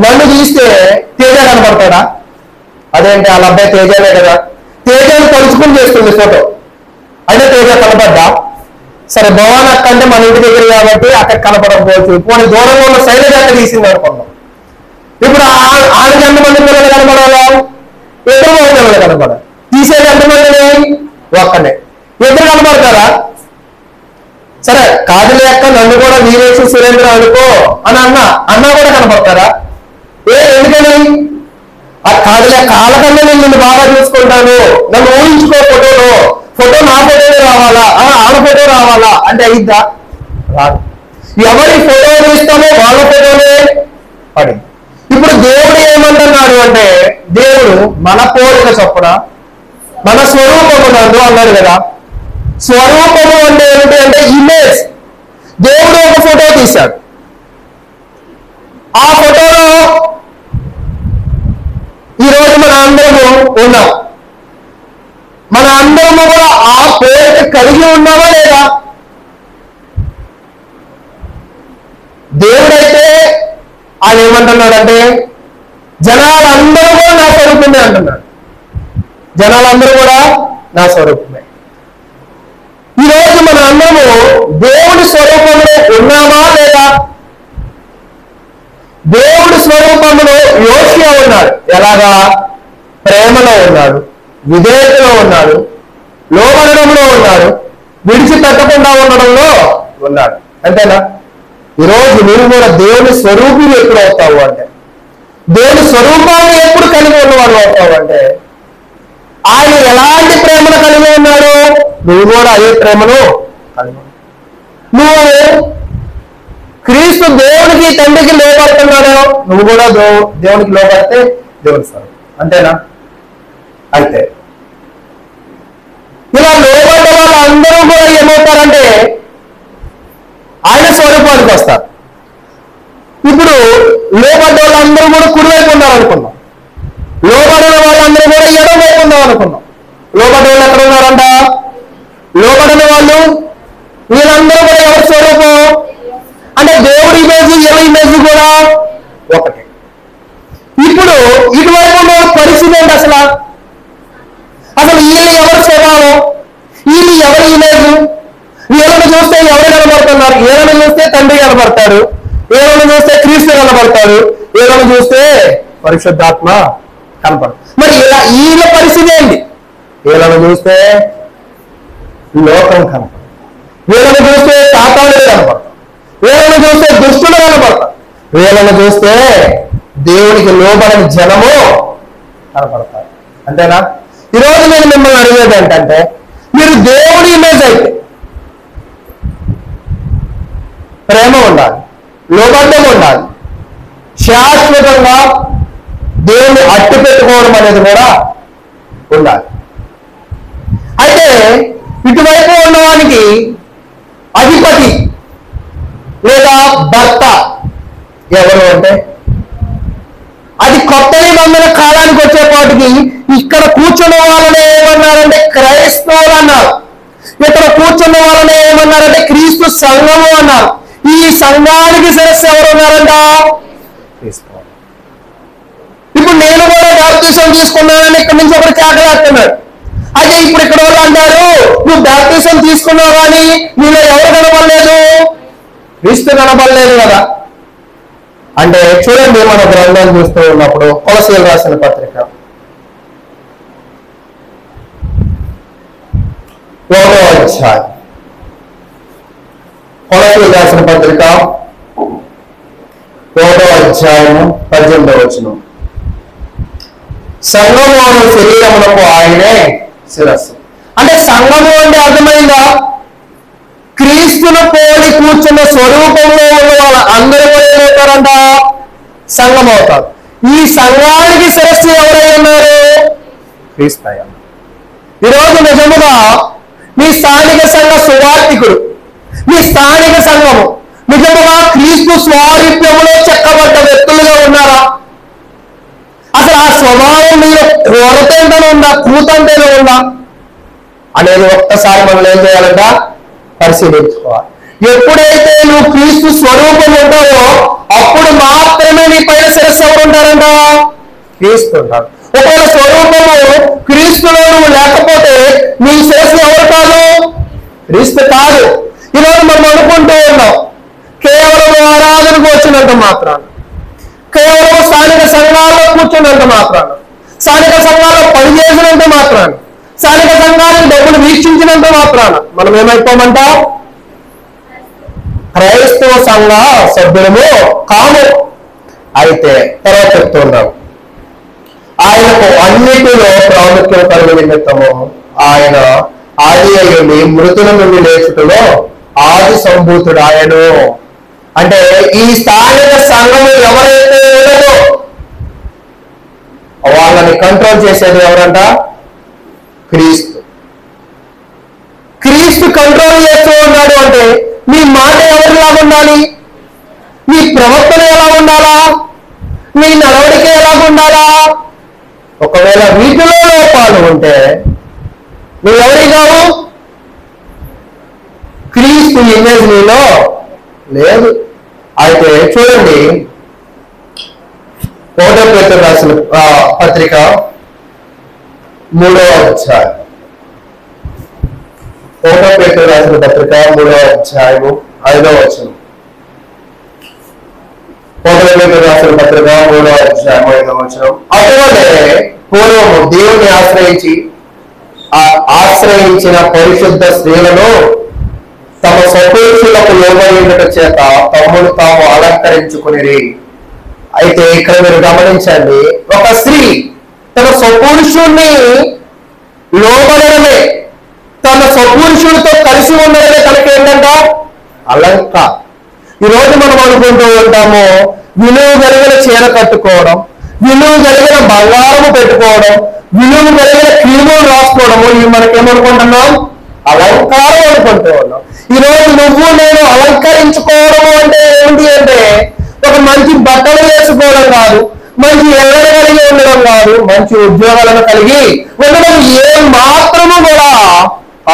నన్ను తీస్తే తేజ కనబడతాడా? అదేంటి వాళ్ళ అబ్బాయి తేజనే కదా, తేజను తలుచుకుని చేస్తుంది ఫోటో, అయితే తేజ కనపడ్డా? సరే, భవాన్ అక్క అంటే మన ఇంటి దగ్గర కాబట్టి అక్కడ కనపడకపోవచ్చు. పోనీ దూరంగా ఉన్న శైలజ అక్క తీసింది అనుకుందాం. ఇప్పుడు ఆడికి ఎంతమంది పిల్లలు కనపడాలా? ఇద్దరు పిల్లలు కనపడాలి. తీసేది ఎంతమందిని? ఒక్కనే. ఇద్దరు కనపడతారా? సరే, కాదులే అక్క నన్ను కూడా వీరేష్ సురేంద్ర అనుకో అని అన్నా కూడా కనపడతారా? ఎందుకని? ఆ కాదులే కాలకన్నా నేను నిన్ను బాగా చూసుకుంటాను, నన్ను ఊహించుకో ఫోటోలో, ఫోటో నా ఫోటోనే రావాలా, ఆడ ఫోటో రావాలా అంటే అయిద్దా? రాదు. ఎవరి ఫోటో తీస్తామో వాళ్ళ ఫోటోనే పడింది. ఇప్పుడు దేవుడు ఏమంటున్నాడు అంటే, దేవుడు మన పోలిక చొప్పున మన స్వరూపము నందు అన్నాడు కదా. స్వరూపము అంటే ఏమిటి అంటే ఇమేజ్. దేవుడు ఒక ఫోటో తీశాడు, ఆ ఫోటోలో ఈరోజు మన అందరము ఉన్నాం. మన అందరము కూడా ఆ పోలిక కలిగి ఉన్నామా లేదా? దేవుడైతే ఆయన ఏమంటున్నాడంటే జనాలందరూ కూడా నా స్వరూపమే అంటున్నాడు. జనాలందరూ కూడా నా స్వరూపమే. ఈరోజు మన అందరము దేవుడి స్వరూపంలో ఉన్నామా లేదా? దేవుడి స్వరూపంలో యోషియా ఉన్నాడు. ఎలాగా? ప్రేమలో ఉన్నాడు, విధేయతలో ఉన్నాడు, లోబడడంలో ఉన్నాడు, విడిచిపెట్టకుండా ఉండడంలో ఉన్నాడు. అంతేనా? ఈరోజు నువ్వు కూడా దేవుని స్వరూపిని ఎప్పుడు అవుతావు అంటే దేవుని స్వరూపాన్ని ఎప్పుడు కలిగి ఉన్నవాడు అవుతావు అంటే, ఆయన ఎలాంటి ప్రేమను కలిగి ఉన్నాడు, నువ్వు కూడా అదే ప్రేమను కలిగి ఉన్నావు. నువ్వు క్రీస్తు దేవునికి తండ్రికి లోపడుతున్నాడు, నువ్వు కూడా దేవునికి లోపడితే దేవుని స్వరూపం. అంతేనా? అయితే ఇలా లోబడ్డ వాళ్ళందరూ కూడా ఏమవుతారంటే ఆయన స్వరూపానికి వస్తారు. ఇప్పుడు లోబడ్డ వాళ్ళందరూ కూడా కుడివైపు ఉన్నారు అనుకున్నాం, లోబడిన వాళ్ళందరూ కూడా ఎడమ వైపు ఉందాం అనుకున్నాం. లోబడ్డ వాళ్ళు ఎక్కడ ఉన్నారంట? లోబడిన వాళ్ళు వీళ్ళందరూ కూడా ఎవరి స్వరూపం అంటే దేవుడి ఇమేజ్, ఎవరి ఇమేజ్ కూడా ఒకటే. ఇప్పుడు ఇటువైపు ఉన్న పరిస్థితి ఏంటి అసలు? వీళ్ళు ఎవరి స్వభావం, వీళ్ళు ఎవరి ఇమేజ్? వీళ్ళని చూస్తే ఎవరు కనబడుతున్నారు? వీళ్ళని చూస్తే తండ్రి కనబడతాడు, వీళ్ళని చూస్తే క్రీస్తు కనబడతాడు, వీళ్ళని చూస్తే పరిశుద్ధాత్మ కనపడతాడు. మరి వీళ్ళ పరిస్థితి ఏంటి? వీళ్ళని చూస్తే లోకం కనపడదు, వీళ్ళని చూస్తే సాతానుడు కనపడతాడు, వీళ్ళని చూస్తే దుష్టులు కనపడతారు, వీళ్ళని చూస్తే దేవునికి లోబడిన జనము కనపడతారు. అంతేనా? ఈరోజు నేను మిమ్మల్ని అడిగేది ఏంటంటే, మీరు దేవుడి ఇమేజ్ అయితే ప్రేమ ఉండాలి, లోబద్ధం ఉండాలి, శాశ్వతంగా దేవుని అట్టు పెట్టుకోవడం అనేది కూడా ఉండాలి. అయితే ఇటువైపు ఉన్నవానికి అధిపతి లేదా భర్త ఎవరు అంటే, అది కొత్త నిబంధన కాలానికి వచ్చేపాటికి ఇక్కడ కూర్చున్న వాళ్ళని ఏమన్నారంటే క్రైస్తవులు అన్నారు, ఇక్కడ కూర్చున్న వాళ్ళని ఏమన్నారంటే క్రీస్తు సంఘము అన్నారు. ఈ సంఘానికి శిరస్సు ఎవరు ఉన్నారంట? ఇప్పుడు నేను కూడా బాప్తిసం తీసుకున్నానని ఇక్కడి నుంచి ఒకటి కేకలేస్తున్నాడు. అయితే ఇప్పుడు ఇక్కడ వాళ్ళు అంటారు, నువ్వు బాప్తిసం తీసుకున్నావు కానీ నీలో ఎవరు కనపడలేదు? క్రీస్తు కనపడలేదు కదా. అంటే చూడండి, మన గ్రంథం చూస్తూ ఉన్నప్పుడు కొలసీలు రాసిన పత్రిక 1వ అధ్యాయం, కొలసీలు రాసిన పత్రిక 1వ అధ్యాయము 18వ వచనం, సంఘము అనే శరీరమునకు ఆయనే శిరస్సు. అంటే సంఘము అంటే అర్థమైందా? క్రీస్తును పోలి కూర్చున్న స్వరూపంలో ఉన్న వాళ్ళ అందరూ కూడా ఏమవుతారంట? సంఘం అవుతారు. ఈ సంఘానికి శిరస్సు ఎవరై ఉన్నారు? క్రీస్తు. ఈరోజు నిజముగా మీ స్థానిక సంఘ సువార్థికుడు, మీ స్థానిక సంఘము నిజముగా క్రీస్తు స్వారూప్యములో చెక్కబడ్డ వ్యక్తులుగా ఉన్నారా? అసలు ఆ స్వభావం మీరు కొరత ఏంటనే ఉందా, కూతంటేనే ఉందా అనేది ఒక్కసారి మనం ఏం చేయాలంట? పరిశీలించుకోవాలి. ఎప్పుడైతే నువ్వు క్రీస్తు స్వరూపం ఉంటావో అప్పుడు మాత్రమే నీ పైన శిరస్సు ఎవరు ఉంటారంట? క్రీస్తు ఉంటారు. ఒకవేళ స్వరూపము క్రీస్తులో నువ్వు లేకపోతే నీ శిరస్సు ఎవరు కాదు? క్రీస్తు కాదు. ఈరోజు మనం అనుకుంటూ ఉన్నాం, కేవలం ఆరాధనకు వచ్చినంత మాత్రాన, కేవలం స్థానిక సంఘాల్లో కూర్చున్నంత మాత్రాన, స్థానిక సంఘాల్లో పనిచేసినంత మాత్రాన, స్థానిక సంఘాలను డబ్బులు వీక్షించినంత మాత్రాన మనం ఏమైపోమంట? క్రైస్తవ సంఘ సభ్యులము కాము. అయితే తర్వాత చెప్తున్నాం, ఆయనకు అన్నిటిలో ప్రాముఖ్యం కలిగిన నిమిత్తము ఆయన ఆది అయ్యుండి మృతుల నుండి లేచుటలో ఆది సంభూతుడు ఆయను. అంటే ఈ స్థానిక సంఘము ఎవరైతే ఉండదో వాళ్ళని కంట్రోల్ చేసేది ఎవరంట? క్రీస్తు. క్రీస్తు కంట్రోల్ చేస్తూ ఉన్నాడు అంటే మీ మాట ఎవరిలాగా ఉండాలి? మీ ప్రవర్తన ఎలా ఉండాలా? మీ నడవడిక ఎలా ఉండాలా? ఒకవేళ వీటిలో లోపాలు ఉంటే నువ్వెవరి కావు? క్రీస్తు ఇమేజ్ నీలో లేదు. అయితే చూడండి, 1వ పేతురు రాసిన పత్రిక 3వ అధ్యాయం, 1వ పేతురు రాసిన పత్రిక 3వ అధ్యాయము 5వ వచనం, 1వ పేతురు రాసిన పత్రిక 3వ అధ్యాయం 5వ వచనం, అటువలే పూర్వము దేవుని ఆశ్రయించిన పరిశుద్ధ స్త్రీలను తమ స్వపురుషులకు లోబడినట చేత తమ్ముడు తాము అలంకరించుకుని అయితే ఇక్కడ మీరు గమనించండి, ఒక స్త్రీ తన స్వపురుషుణ్ణి లోబడమే, తన స్వపురుషుడితో కలిసి ఉండడమే తనకేంటంట అలంకారం. ఈరోజు మనం అనుకుంటూ ఉంటాము, విలువ కలిగిన చీర కట్టుకోవడం, విలువ కలిగిన బంగారము పెట్టుకోవడం, విలువ కలిగిన క్రీములు రాసుకోవడము, ఇవి మనకేమనుకుంటున్నాం అలంకారం అనుకుంటూ ఉన్నాం. ఈరోజు నువ్వు నేను అలంకరించుకోవడము అంటే ఏంటి అంటే ఒక మంచి బట్టలు వేసుకోవడం కాదు, మంచి ఎల్లలు కలిగి ఉండడం కాదు, మంచి ఉద్యోగాలను కలిగి ఉండడం ఏ మాత్రము కూడా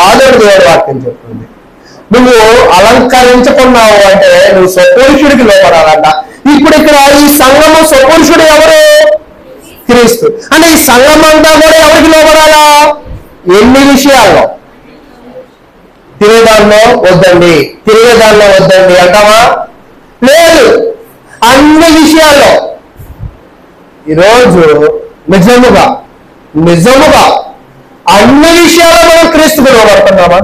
ఆదరణ దేవుడి వాక్యం చెప్తుంది. నువ్వు అలంకరించుకున్నావు అంటే నువ్వు స్వపురుషుడికి లోపడాలంట. ఇప్పుడు ఇక్కడ ఈ సంఘము స్వపురుషుడు ఎవరు? క్రీస్తు. అంటే ఈ సంఘం అంతా కూడా ఎవరికి లోపడాలా? ఎన్ని విషయాల్లో? తిరిగేదానిలో వద్దండి, తిరిగేదానిలో వద్దండి అంటావా? లేదు, అన్ని విషయాల్లో. ఈరోజు నిజముగా నిజముగా అన్ని విషయాల్లో మనం క్రీస్తుకు లోబడుతున్నామా?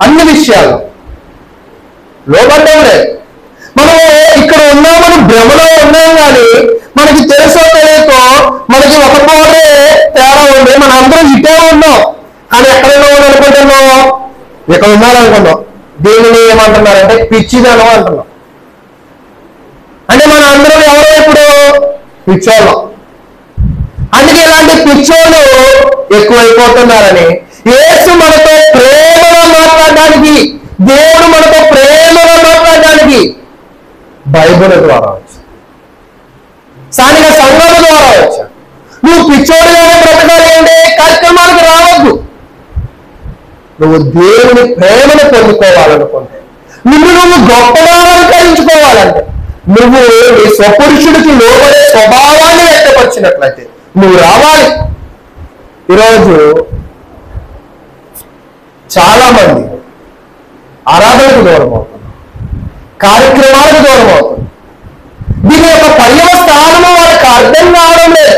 అన్ని విషయాల్లో లోబడ్డం లేదు. మనము ఇక్కడ ఉన్నామని భ్రమలో ఉన్నాం, కానీ మనకి తెలుసో తెలియకో మనకి ఒక పోటే తేడా ఉంది. మన అందరం ఇటే ఉన్నాం, కానీ ఎక్కడ ఉన్నామని అనుకుంటున్నాం? ఇక్కడ ఉన్నారనుకున్నాం. దీనిని ఏమంటున్నారంటే పిచ్చిదనం అంటున్నాం. అంటే మన అందరం ఎవరో ఇప్పుడు పిచ్చోళ్ళం. అందుకే ఇలాంటి పిచ్చోళ్ళు ఎక్కువైపోతున్నారని యేసు మనతో ప్రేమగా మాట్లాడడానికి, దేవుడు మనతో ప్రేమగా మాట్లాడడానికి బైబిల్ ద్వారా వచ్చాడు, స్థానిక సంఘాల ద్వారా వచ్చాడు. నువ్వు పిచ్చోడుగానే బ్రతకాలి అంటే కార్యక్రమాలకు రావద్దు. నువ్వు దేవుని ప్రేమను పొందుకోవాలనుకుంటే, నువ్వు గొప్పగా అలంకరించుకోవాలంటే, నువ్వు నీ స్వపురుషుడికి లోబడే స్వభావాన్ని వ్యక్తపరిచినట్లయితే నువ్వు రావాలి. ఈరోజు చాలా మంది ఆరాధనకు దూరం అవుతున్నారు, కార్యక్రమాలకు దూరం అవుతున్నారు. దీని యొక్క పర్యవస్థానము వాళ్ళకి అర్థం కావడం లేదు.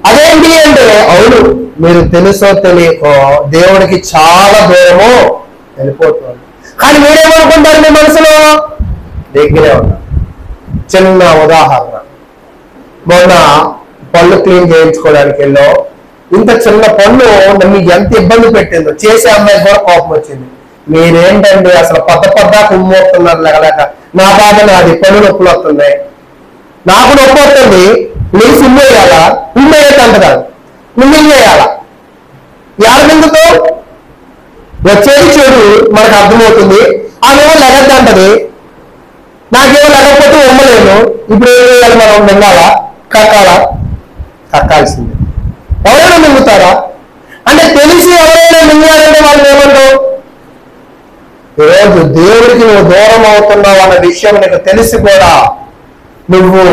అదేంటి అంటే, అవును మీరు తెలుసో తెలియకో దేవుడికి చాలా దూరము వెళ్ళిపోతుంది. కానీ మీరేమనుకుంటారు? మీ మనసులో దగ్గరే ఉన్నారు. చిన్న ఉదాహరణ, మొన్న పళ్ళు క్లీన్ చేయించుకోవడానికి వెళ్ళో, ఇంత చిన్న పళ్ళు మీకు ఎంత ఇబ్బంది పెట్టిందో, చేసే అమ్మాయికి కూడా కోపం వచ్చింది. మీరేంటండి అసలు పద్ద కుమ్మోస్తున్నారు లేక, నా బాధ నాది, పళ్ళు నొప్పులు వస్తున్నాయి, నాకు నొప్పి వస్తుంది, మీరు సిమ్ వేయాలా? ఇల్లు వేయటంట కాదు, నువ్వు ఇల్లు వేయాలా? యాడెందుకు వచ్చేది చెడు మనకు అర్థమవుతుంది. ఆమెమో లెగద్దంటది, నాకేమో లెగకపోతే ఉమ్మలేను. ఇప్పుడు ఏం చేయాలి? మనం మింగాలా? కక్కాలా? కక్కాల్సిందే. ఎవరైనా మింగుతారా? అంటే తెలిసి ఎవరైనా మింగాలంటే వాళ్ళు ఏమంటావు? ఈరోజు దేవుడికి నువ్వు దూరం అవుతున్నావు అన్న విషయం నీకు తెలిసి కూడా నువ్వు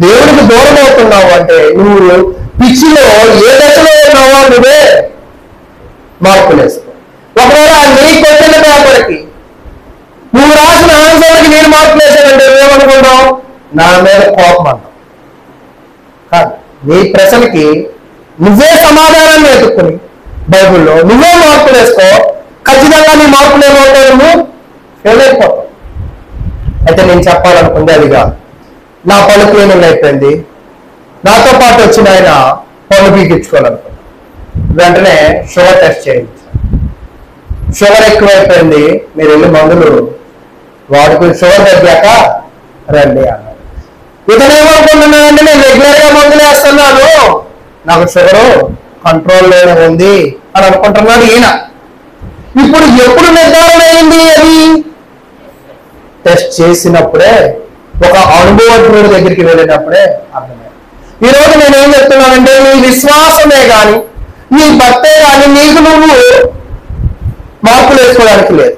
దేవుడికి దూరం అవుతున్నావు అంటే నువ్వు పిచ్చిలో ఏ దశలో ఉన్నావో నువ్వే మార్పులేస్తావు. ఒకవేళ నీకు వచ్చిన పేపర్కి నువ్వు రాసిన ఆన్సర్కి నేను మార్పులు వేసానంటే నువ్వేమనుకుంటావు? నా మీద కోపం అంటావు. కాదు, నీ ప్రశ్నకి నువ్వే సమాధానాన్ని వెతుక్కుని బైబిల్లో నువ్వే మార్పులు వేసుకో, ఖచ్చితంగా నీ మార్పులు ఏమవుతావు? నువ్వు ఫెయిల్ అయిపోతావు. అయితే నేను చెప్పాలనుకుంది అది కాదు. నా పళ్ళు క్లీనింగ్ అయిపోయింది, నాతో పాటు వచ్చిన ఆయన పళ్ళు పీకించుకోవాలనుకున్నాను. వెంటనే షుగర్ టెస్ట్ చేయించాను. షుగర్ ఎక్కువైపోయింది, మీరు వెళ్ళి మందులు వాడుకుని షుగర్ తగ్గాక రండి అన్నారు. ఇతనేమనుకుంటున్నానంటే నేను రెగ్యులర్గా మందులు వేస్తున్నాను, నాకు షుగరు కంట్రోల్లోనే ఉంది అని అనుకుంటున్నాడు ఈయన. ఇప్పుడు ఎప్పుడు నిర్ధారణ అయింది? అది టెస్ట్ చేసినప్పుడే, ఒక అనుభవజ్ఞుడి దగ్గరికి వెళ్ళినప్పుడే అర్థమైంది. ఈరోజు నేను ఏం చెప్తున్నానంటే, నీ విశ్వాసమే కానీ నీ భక్తే కానీ నీకు నువ్వు మార్పులు వేసుకోవడానికి లేదు.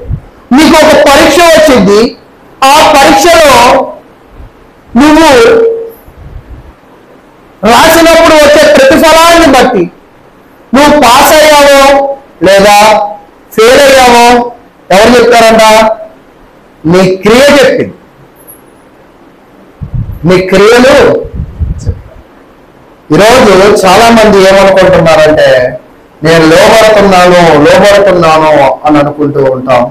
నీకు ఒక పరీక్ష వచ్చింది, ఆ పరీక్షలో నువ్వు రాసినప్పుడు వచ్చే ప్రతిఫలాన్ని బట్టి నువ్వు పాస్ అయ్యావో లేదా ఫెయిల్ అయ్యావో ఎవరు చెప్తారంట? నీ క్రియ చెప్పింది. నీ క్రియలు ఈరోజు చాలా మంది ఏమనుకుంటున్నారంటే, నేను లోబడుతున్నాను అని అనుకుంటూ ఉంటాం.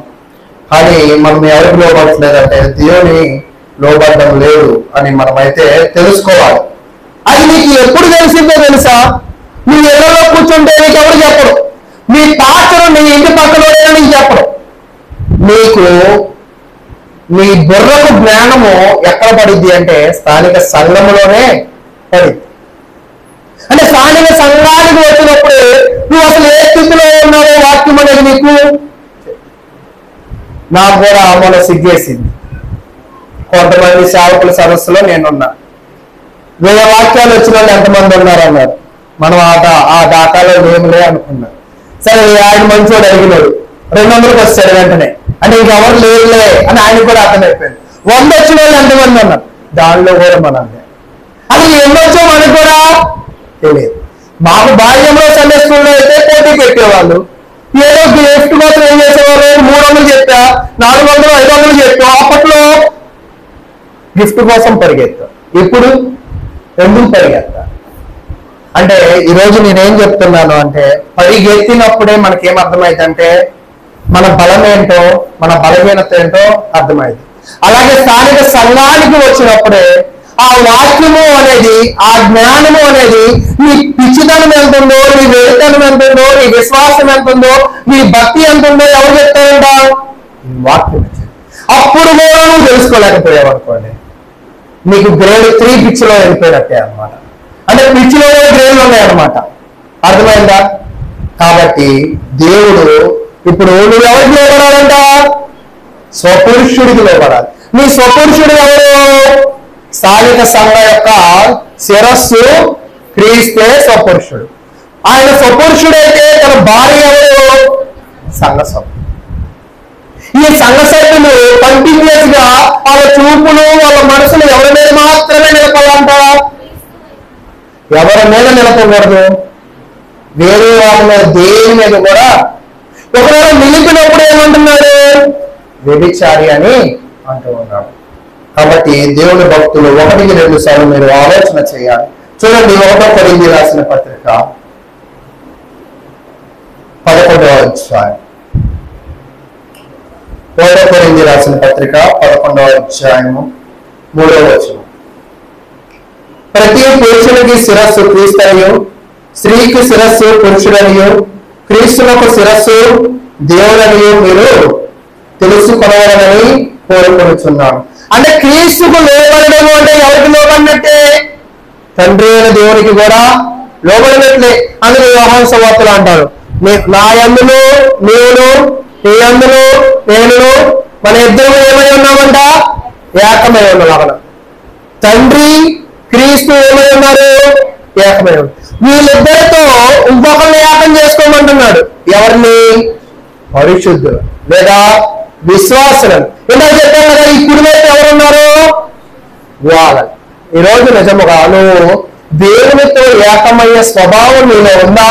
కానీ మనం ఎవరికి లోబడట్లేదంటే దేవుని లోబడ్డం లేదు అని మనమైతే తెలుసుకోవాలి. అది నీకు ఎప్పుడు తెలిసిందో తెలుసా? నీ ఇళ్లలో కూర్చుంటే నీకు ఎవరు చెప్పడు, నీ పాత్రను నీ ఇంటి పక్కన నీకు చెప్పడు. నీకు నీ బుర్రకు జ్ఞానము ఎక్కడ పడిద్ది అంటే స్థానిక సంఘములోనే పడిద్ది. అంటే స్థానిక సంఘానికి వచ్చినప్పుడు నువ్వు అసలు ఏ స్థితిలో ఉన్నావో వాక్యం అనేది నీకు. నాకు కూడా మొన్న సిగ్గేసింది. కొంతమంది సేవకుల సదస్సులో నేనున్నా. 1000 వాక్యాలు వచ్చిన వాళ్ళు ఎంతమంది ఉన్నారన్నారు. మనం ఆ దాకాలో లేములే అనుకున్నాం. సరే ఆయన మంచోడు అడిగినాడు, 200కి వచ్చాడు వెంటనే. అంటే ఇంకెవరు లేదులే అని ఆయన కూడా అర్థమైపోయింది. 100 వచ్చిన వాళ్ళు ఎంతమంది ఉన్నారు, దానిలో కూడా మనం అది ఎన్నొచ్చో మనకు కూడా తెలియదు. మాకు బాల్యంలో సండే స్కూల్లో అయితే పోటీ పెట్టేవాళ్ళు. ఏదో గిఫ్ట్ కోసం ఏం చేసేవాళ్ళు, 300 చెప్పా, 400, 500 చెప్పా. అప్పట్లో గిఫ్ట్ కోసం పరిగెత్తాం. ఇప్పుడు ఎందుకు పరిగెత్తా అంటే ఈరోజు నేనేం చెప్తున్నాను అంటే పరిగెత్తినప్పుడే మనకేం అర్థమైందంటే మన బలం ఏంటో మన బలహీనత ఏంటో అర్థమైంది. అలాగే స్థానిక సంఘానికి వచ్చినప్పుడే ఆ వాక్యము అనేది ఆ జ్ఞానము అనేది నీ పిచ్చితనం ఎంత ఉందో, నీ వెలుతనం ఎంత ఉందో, నీ విశ్వాసం ఎంత ఉందో, నీ భక్తి ఎంత ఉందో ఎవరు చెప్తారంట? వాక్యం. అప్పుడు కూడా నువ్వు తెలుసుకోలేకపోయావు అనుకోండి, నీకు గ్రేడ్ 3 పిచ్చిలో వెళ్ళిపోయినట్టే అనమాట. అంటే పిచ్చిలో గ్రేడ్లు ఉన్నాయన్నమాట. అర్థమైందా? కాబట్టి దేవుడు ఇప్పుడు నువ్వు ఎవరికి లోపడాలంట? స్వపురుషుడికి లోపడాలి. నీ స్వపురుషుడు ఎవరు? స్థానిక సంఘ యొక్క శిరస్సు క్రీస్తే స్వపురుషుడు. ఆయన స్వపురుషుడైతే తన భార్య ఎవరు? సంఘ సభ్యుడు. ఈ సంఘ సభ్యులు కంటిన్యూస్ గా వాళ్ళ చూపులు వాళ్ళ మనసులు ఎవరి మీద మాత్రమే నిలపాలంట? ఎవరి మీద నిలపకూడదు, వేరే వాళ్ళ మీద దేని మీద కూడా. ఒకవేళ నిలిపినప్పుడు ఏమంటున్నాడు? వ్యభిచారి అని అంటూ ఉన్నాడు. కాబట్టి దేవుని భక్తులు 1-2 సార్లు మీరు ఆలోచన చేయాలి. చూడండి, 1 కొరింథీ రాసిన పత్రిక 11వ అధ్యాయం. 1 కొరింథీ రాసిన పత్రిక 11వ అధ్యాయము 3వ వచనం. ప్రతి పురుషునికి శిరస్సు క్రీస్తనియు, స్త్రీకి శిరస్సు పురుషుడనియు, క్రీస్తులకు శిరస్సు దేవుడనియు మీరు తెలుసుకొనవలనని కోరుకొనుచున్నాను. అంటే క్రీస్తుకు లోబడము అంటే ఎవరికి లోబడినట్టే? తండ్రి అయిన దేవునికి కూడా లోబడినట్లే. అందులో యోహాను సువార్తలో అంటారు, నా యందును నీవును, నీ యందును నేను, మన ఇద్దరు ఏమై ఉన్నామంట? ఏకమై ఉన్నాం. తండ్రి క్రీస్తు ఏమై ఉన్నారు? ఏకమై ఉన్నారు. వీళ్ళిద్దరితో ఇంకొకరిని ఏకం చేసుకోమంటున్నాడు. ఎవరిని? పరిశుద్ధులు లేదా విశ్వాసులను. ఇందాక చెప్పాను కదా, ఈ కుడివైపు ఎవరున్నారు? వాళ్ళని. ఈరోజు నిజముగా నువ్వు దేవునితో ఏకమయ్యే స్వభావం నీలో ఉందా?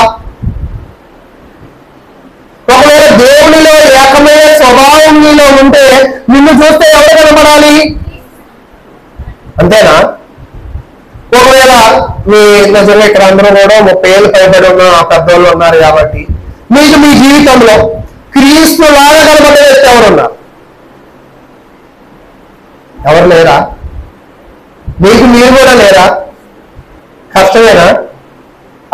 ఒకవేళ దేవునిలో ఏకమయ్యే స్వభావం నీలో ఉంటే నిన్ను చూస్తే ఎవరు కనబడాలి? అంతేనా? ఒకవేళ మీ నిజంగా ఇక్కడ అందరూ కూడా 30 ఏళ్ళు పైబడి ఉన్న పెద్దోళ్ళు ఉన్నారు కాబట్టి మీకు మీ జీవితంలో క్రీస్తు లాగా కనబడే వ్యక్తి ఎవరున్నారు? ఎవరు లేరా? మీకు మీరు కూడా లేరా? కష్టమేనా?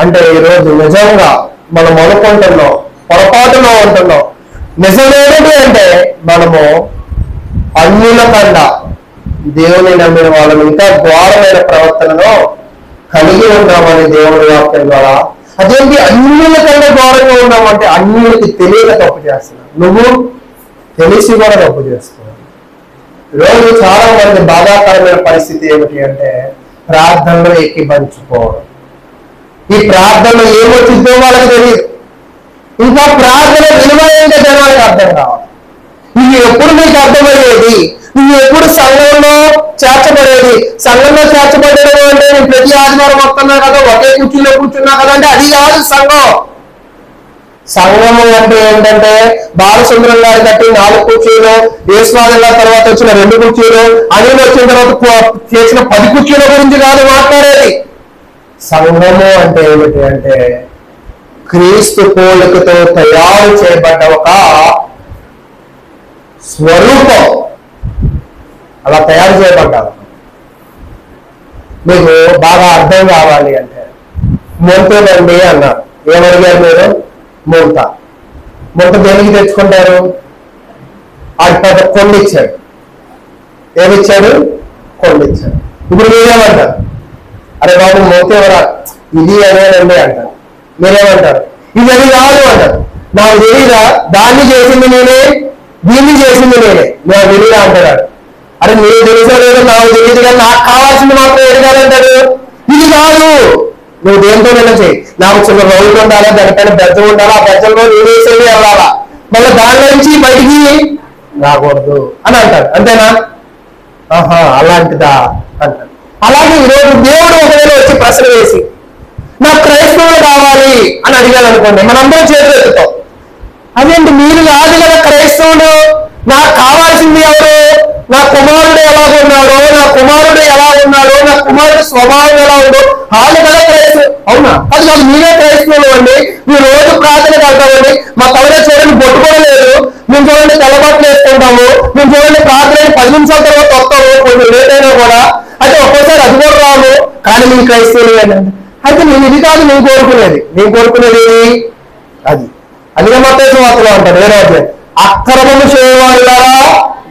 అంటే ఈరోజు నిజంగా మనం అనుకుంటున్నాం, పొరపాటులో ఉంటున్నాం. నిజమేమిటి అంటే మనము అన్యుల కన్నా దేవుని నమ్మిన వాళ్ళని ఇంకా ఘోరమైన ప్రవర్తనలో కలిగి ఉన్నామని దేవుని వాక్యం ద్వారా. అదేంటి అన్యుల కన్నా ఘోరంగా ఉన్నామంటే అన్యులకి తెలియక తప్పు చేస్తున్నావు, నువ్వు తెలిసి కూడా తప్పు చేస్తున్నావు. ఈరోజు చాలా మంది బాధాకరమైన పరిస్థితి ఏమిటి అంటే ప్రార్థనలో ఎక్కిబంచుకోవడం. ఈ ప్రార్థనలో ఏమొచ్చిందో వాళ్ళకి తెలియదు. ఇంకా ప్రార్థన విలువ ఏంటో జనాలకు అర్థం కావాలి. ఇది ఎప్పుడు నీకు అర్థమయ్యేది? నువ్వు ఎప్పుడు సంఘంలో చేర్చబడేది? సంఘంలో చేర్చబడేది అంటే నేను ప్రతి ఆదివారం వస్తున్నా కదా, ఒకే కుర్చీలో కూర్చున్నా కదా అంటే అది కాదు సంఘం. సంఘము అంటే ఏంటంటే బాలసుందరం గారి కట్టి 4 కుర్చీలు, యేసునాథం గారి తర్వాత వచ్చిన 2 కుర్చీలు, అనిల్ వచ్చిన తర్వాత చేసిన 10 కుర్చీల గురించి కాదు మాట్లాడేది. సంఘము అంటే ఏమిటి అంటే క్రీస్తు పోలికతో తయారు చేయబడ్డ ఒక స్వరూపం. అలా తయారు చేయబడ్డారు. మీకు బాగా అర్థం కావాలి అంటే మొంతేనండి అన్నారు. ఏమడిగారు మీరు? మూత. మూత దేనికి తెచ్చుకుంటారు? అది పెద్ద కొండ ఇచ్చాడు. ఏమిచ్చాడు? కొండ ఇచ్చాడు. ఇప్పుడు మీరేమంటారు? అరే బాబు మూత ఎవరా? ఇది అనేనండి అంటారు. మీరేమంటారు? ఇది అది కాదు అంటారు. నాకు తెలియదా? దాన్ని చేసింది నేనే, దీన్ని చేసింది నేనే, నాకు తెలియదా అంటాడు. అరే మీరు తెలుసా లేదు నాకు తెలియదు, కానీ నాకు కావాల్సింది మాత్రం ఎడగాలంటాడు. ఇది కాదు, నువ్వు దేంతోనైనా చేయి, నాకు చిన్న రౌండ్ ఉండాలా, దానిపైన బెజ్జ ఉండాలా, ఆ బెజ్జంలో నేను వేసేవి వెళ్ళాలా, మళ్ళీ దాని నుంచి బయటికి రాకూడదు అని అంటాడు. అంతేనా? ఆహా అలాంటిదా అంటాడు. అలాగే ఈరోజు దేవుడు ఒకవేళ వచ్చి ప్రశ్న వేసి నాకు క్రైస్తవులు కావాలి అని అడిగాడు అనుకోండి, మనందరం చేతులు ఎత్తుతాం. అదేంటి మీరు కాదు కదా క్రైస్తవుడు, నాకు కావాల్సింది ఎవరు? నా కుమారుడు ఎలా ఉన్నాడో, నా కుమారుడు ఎలా ఉన్నాడో, నా కుమారుడు స్వభావం ఎలా ఉందో వాళ్ళు కదా క్రైస్తవు. అవునా? అది కాదు, మీరే క్రైస్తవులు అండి, మీరు రోజు ప్రార్థన కడతామండి, మా కవరే చూడండి బొట్టు కూడా లేదు, మేము చూడండి తెల్లబట్టలు వేసుకుంటాము, మేము చూడండి ప్రార్థన 10 నిమిషాల తర్వాత వస్తాము, కొంచెం లేట్ అయినా కూడా, అయితే ఒక్కోసారి అది కూడా రాము, కానీ మీ క్రైస్తవులు ఏంటంటే అయితే నేను ఇది కాదు నేను కోరుకునేది. నేను కోరుకునేది అది అదిగా మత్తయి వార్తలో అంటారు వేరే అక్రమము చేయవాళ్ళారా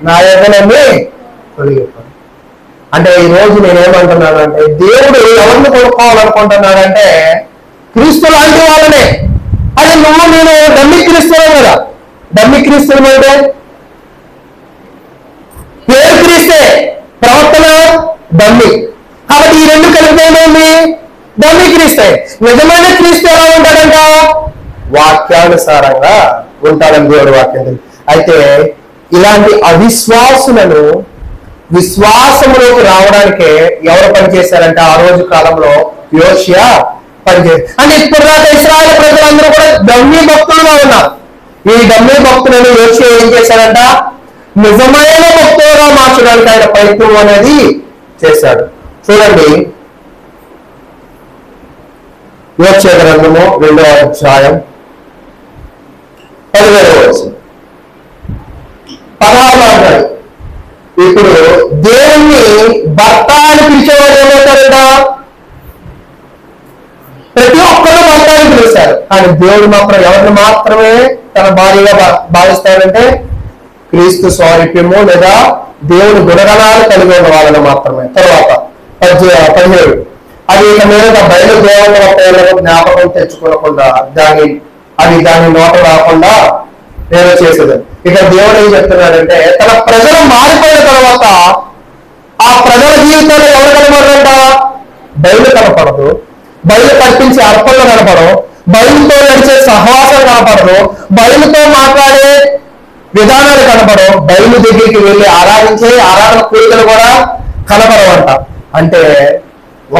నా యొద్దనుండి తొలగిపోండి. అంటే ఈ రోజు నేనేమంటున్నానంటే దేవుడు ఎవరిని కొనుక్కోవాలనుకుంటున్నాడంటే క్రీస్తు లాంటి వాళ్ళనే. అది నువ్వు నేను డమ్మి క్రీస్తులే కదా. డమ్మి క్రీస్తులు అంటే పేరు క్రీస్తే, ప్రవర్తన డమ్మి. కాబట్టి ఈ రెండు కలిపేమేమి? డమ్మి క్రీస్తే. నిజమైన క్రీస్తు ఎలా ఉంటాడంట? వాక్యానుసారంగా ఉంటాడని దేవుడు వాక్యం. అయితే ఇలాంటి అవిశ్వాసులను విశ్వాసములోకి రావడానికే ఎవరు పనిచేశారంటే ఆ రోజు కాలంలో యోషియా పనిచేశారు. అంటే ఇప్పటిదాకా ఇశ్రాయేలు ప్రజలందరూ కూడా డమ్మీ భక్తులుగా ఉన్నారు. ఈ డమ్మీ భక్తులను యోషియా ఏం చేశారంట? నిజమైన భక్తులుగా మార్చడానికి ఆయన ప్రయత్నం అనేది చేశాడు. చూడండి యోషియా గ్రంథము 2వ అధ్యాయం 17వ వచనం 16 మాట్లాడు. ఇప్పుడు దేవుణ్ణి భర్త అని పిలిచేవాడు ఏమవుతారంట? ప్రతి ఒక్కరు భర్త అని పిలుస్తారు, కానీ దేవుడు మాత్రం ఎవరిని మాత్రమే తన భార్యగా భావిస్తాడంటే క్రీస్తు స్వారూప్యము లేదా దేవుని గుణగణాలు కలిగి ఉన్న వాళ్ళని మాత్రమే. తర్వాత 17 అది ఇక మీద బయలు దేవుళ్ళ పేర్లను జ్ఞాపకం తెచ్చుకోకుండా దాని నోట రాకుండా నేను చేసేది. ఇక దేవుడు ఏం చెప్తున్నాడంటే తన ప్రజలు మారిపోయిన తర్వాత ఆ ప్రజల జీవితంలో ఎవరు కనబడరంట? బయలు కనపడదు, బయలు కల్పించే అర్పణలు కనపడవు, బయలుతో నడిచే సహవాసం కనపడదు, బయలుతో మాట్లాడే విధానాలు కనపడవు, బయలు దగ్గరికి వెళ్ళి ఆరాధించే ఆరాధన పూజలు కూడా కనపడవంట. అంటే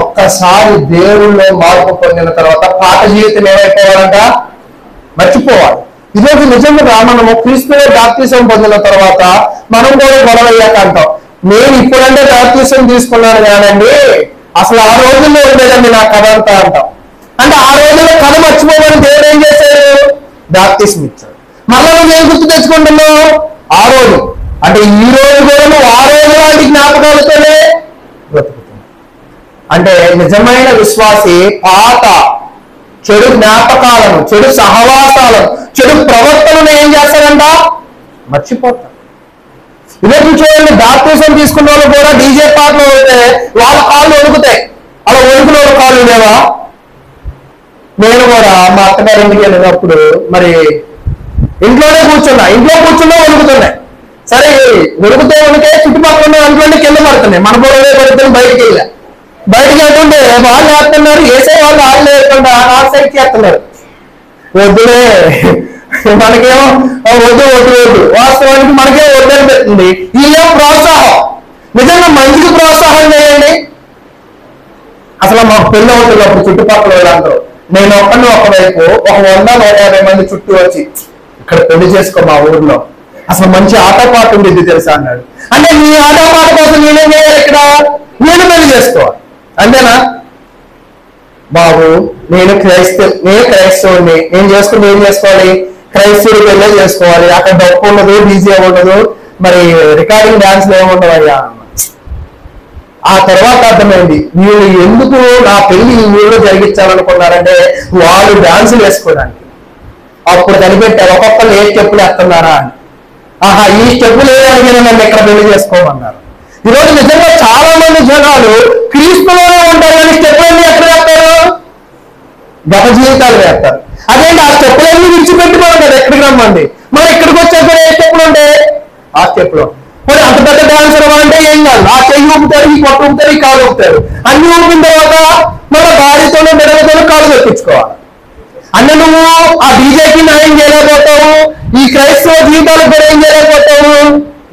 ఒక్కసారి దేవుళ్ళలో మార్పు పొందిన తర్వాత పాత జీవితం ఏమైపోవాలంట? మర్చిపోవాలి. ఈరోజు నిజంగా మనము క్రీస్తులో బాప్తిసం పొందిన తర్వాత మనం కూడా గొడవ అయ్యాక అంటాం, నేను ఇప్పుడంటే బాప్తిసం తీసుకున్నాను కానండి, అసలు ఆ రోజుల్లో ఉండేదండి నా కథ అంతా అంటాం. అంటే ఆ రోజుల్లో కథ మర్చిపోమని దేవుడు ఏం చేశాడు? బాప్తిసం ఇచ్చాడు. మళ్ళా నువ్వు ఏం గుర్తు తెచ్చుకుంటున్నావు? ఆ రోజు. అంటే ఈ రోజు కూడా నువ్వు ఆ రోజు లాంటి జ్ఞాపకాలతోనే బ్రతుకుతున్నావు. అంటే నిజమైన విశ్వాసి పాత చెడు జ్ఞాపకాలను, చెడు సహవాసాలను, చెడు ప్రవర్తనను ఏం చేస్తారంట? మర్చిపోతారు. ఈరోజు చూడండి, బాప్తిసం తీసుకున్న వాళ్ళు కూడా డీజే పాటలు అయితే వాళ్ళ కాళ్ళు వణుకుతాయి. అలా వణుకున్న వాళ్ళ కాళ్ళు ఉండేవా? నేను కూడా మా అత్తగారి ఇంటికి వెళ్ళినప్పుడు మరి ఇంట్లోనే కూర్చున్నా వణుకుతున్నాయి. సరే వణుకుతే చుట్టుపక్కల ఉన్న అంట్లోనే కింద పడుతున్నాయి, మన పొడవే పడుతున్నాయి. బయటికి వెళ్తుంటే వాళ్ళు వేస్తున్నారు, వేసే వాళ్ళు వాళ్ళు లేకుండా ఆ సైడ్ చేస్తున్నారు. వద్దులే మనకేమో వద్దు వాస్తవానికి మనకే వద్దు అనిపిస్తుంది. ఇదేమో ప్రోత్సాహం. నిజంగా మంచికి ప్రోత్సాహం చేయండి. అసలు మాకు పెళ్ళి అవుతున్నప్పుడు చుట్టుపక్కల వాళ్ళందరూ నేను ఒక్కడిని ఒకవైపు ఒక 100-150 మంది చుట్టూ వచ్చి ఇక్కడ పెళ్లి చేసుకో మా ఊర్లో, అసలు మంచి ఆటపాట ఉండేది తెలుసా అన్నాడు. అంటే నీ ఆటపాట కోసం నేనేం చేయాలి? ఇక్కడ నేను పెళ్లి చేసుకోవాలి అంతేనా? బాబు నేను క్రైస్తవుని, నేను చేసుకుని ఏం చేసుకోవాలి? క్రైస్తవుడి పెళ్ళే చేసుకోవాలి. అక్కడ డప్పు ఉండదు, డీజే ఉండదు, మరి రికార్డింగ్ డాన్స్లు ఏముండవు అయ్యా. ఆ తర్వాత అర్థమైంది వీళ్ళు ఎందుకు నా పెళ్లి ఈ ఊళ్ళో జరిగించాలనుకున్నారంటే వాళ్ళు డాన్సులు వేసుకోవడానికి. అప్పుడు కనిపెట్టారు ఒక్కొక్కరు ఏ స్టెప్పులు వేస్తున్నారా అని. ఆహా, ఈ స్టెప్పులు ఏదడిగినా నన్ను ఎక్కడ పెళ్లి చేసుకోమన్నారు. ఈరోజు నిజంగా చాలా మంది జనాలు క్రీస్తులోనే ఉంటారు కానీ స్టెప్పులన్నీ ఎక్కడ వేస్తారు? గత జీవితాలు వేస్తారు. అదేంటి ఆ స్టెప్పులన్నీ విడిచిపెట్టుకోవాలి ఎక్కడికి రమ్మండి. మరి ఇక్కడికి వచ్చాక ఏ స్టెప్పులు ఉంటాయి? ఆ స్టెప్పులు. మరి అంత పెద్ద డాన్సర్ అంటే ఏం కాదు, ఆ చెయ్యి ఊపుతారు, ఈ కొట్టు ఊపుతారు, ఈ కాలు ఊపుతారు. అన్ని ఊపిన తర్వాత మన భార్యతోనూ బిడ్డలతోనూ కాలు తెప్పించుకోవాలి. అన్న నువ్వు ఆ బీజేపీ న్యాయం చేయలేకపోతావు, ఈ క్రైస్తవ జీవితాలకు కూడా ఏం చేయలేకపోతావు,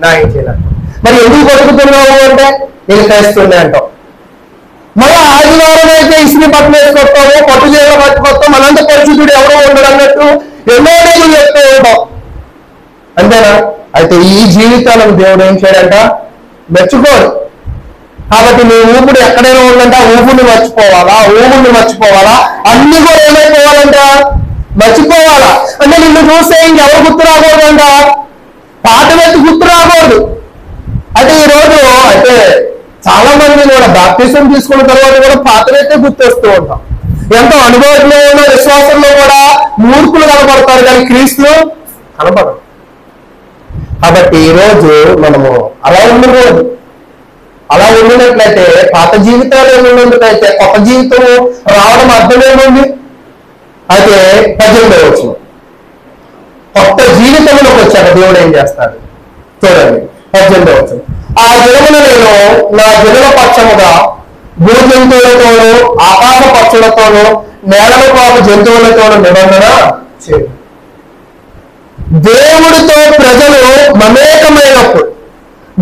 న్యాయం చేయలేకపోతావు. మరి ఎందుకు బతుకుతున్నావు అంటే నేను క్రైస్తవునే అంటావు. మళ్ళీ ఆదివారం అయితే ఇసుని బట్టలు వేసుకొస్తావు, పట్టు చీరలు పట్టుకొస్తావు, మనంత పరిశుద్ధుడు ఎవరో ఉండడు అన్నట్టు ఎన్నో నేను చెప్తూ ఉంటావు. అంతేనా? అయితే ఈ జీవితాలను దేవుడు ఏం చేయడంట? మెచ్చుకోడు. కాబట్టి నీ ఊపిడి ఎక్కడైనా ఉందంట, ఊపిడిని మర్చిపోవాలా, ఊపిడిని మర్చిపోవాలా, అన్ని కూడా ఏమైపోవాలంట? మర్చిపోవాలా. అంటే నిన్ను చూస్తే ఇంకెవరు గుర్తు రాకూడదంట, పాట వ్యక్తి గుర్తు రాకూడదు. అయితే ఈరోజు అయితే చాలా మంది కూడా బాప్టిజం తీసుకున్న తర్వాత కూడా పాత వ్యక్తే గుర్తొస్తూ ఉంటాం. ఎంతో అనుభవంలో ఉన్న విశ్వాసంలో కూడా మూర్ఖులు కనపడతారు కానీ క్రీస్తులు కనపడరు. కాబట్టి ఈరోజు మనము అలా ఉండకూడదు. అలా ఉండినట్లయితే పాత జీవితాలు ఉన్నందుకైతే కొత్త జీవితం రావడం అర్థమేముంది? అయితే 18వ వచనం, కొత్త జీవితంలోకి వచ్చాక దేవుడు ఏం చేస్తాడు చూడండి. 18వ వచనం, ఆ దినమున నేను నా జనుల పక్షముగా భూ జంతువులతోనూ ఆకాశ పక్షులతోనూ నేలను పాపు జంతువులతోనూ నిబంధన చేయదు. దేవుడితో ప్రజలు మమేకమైనప్పుడు,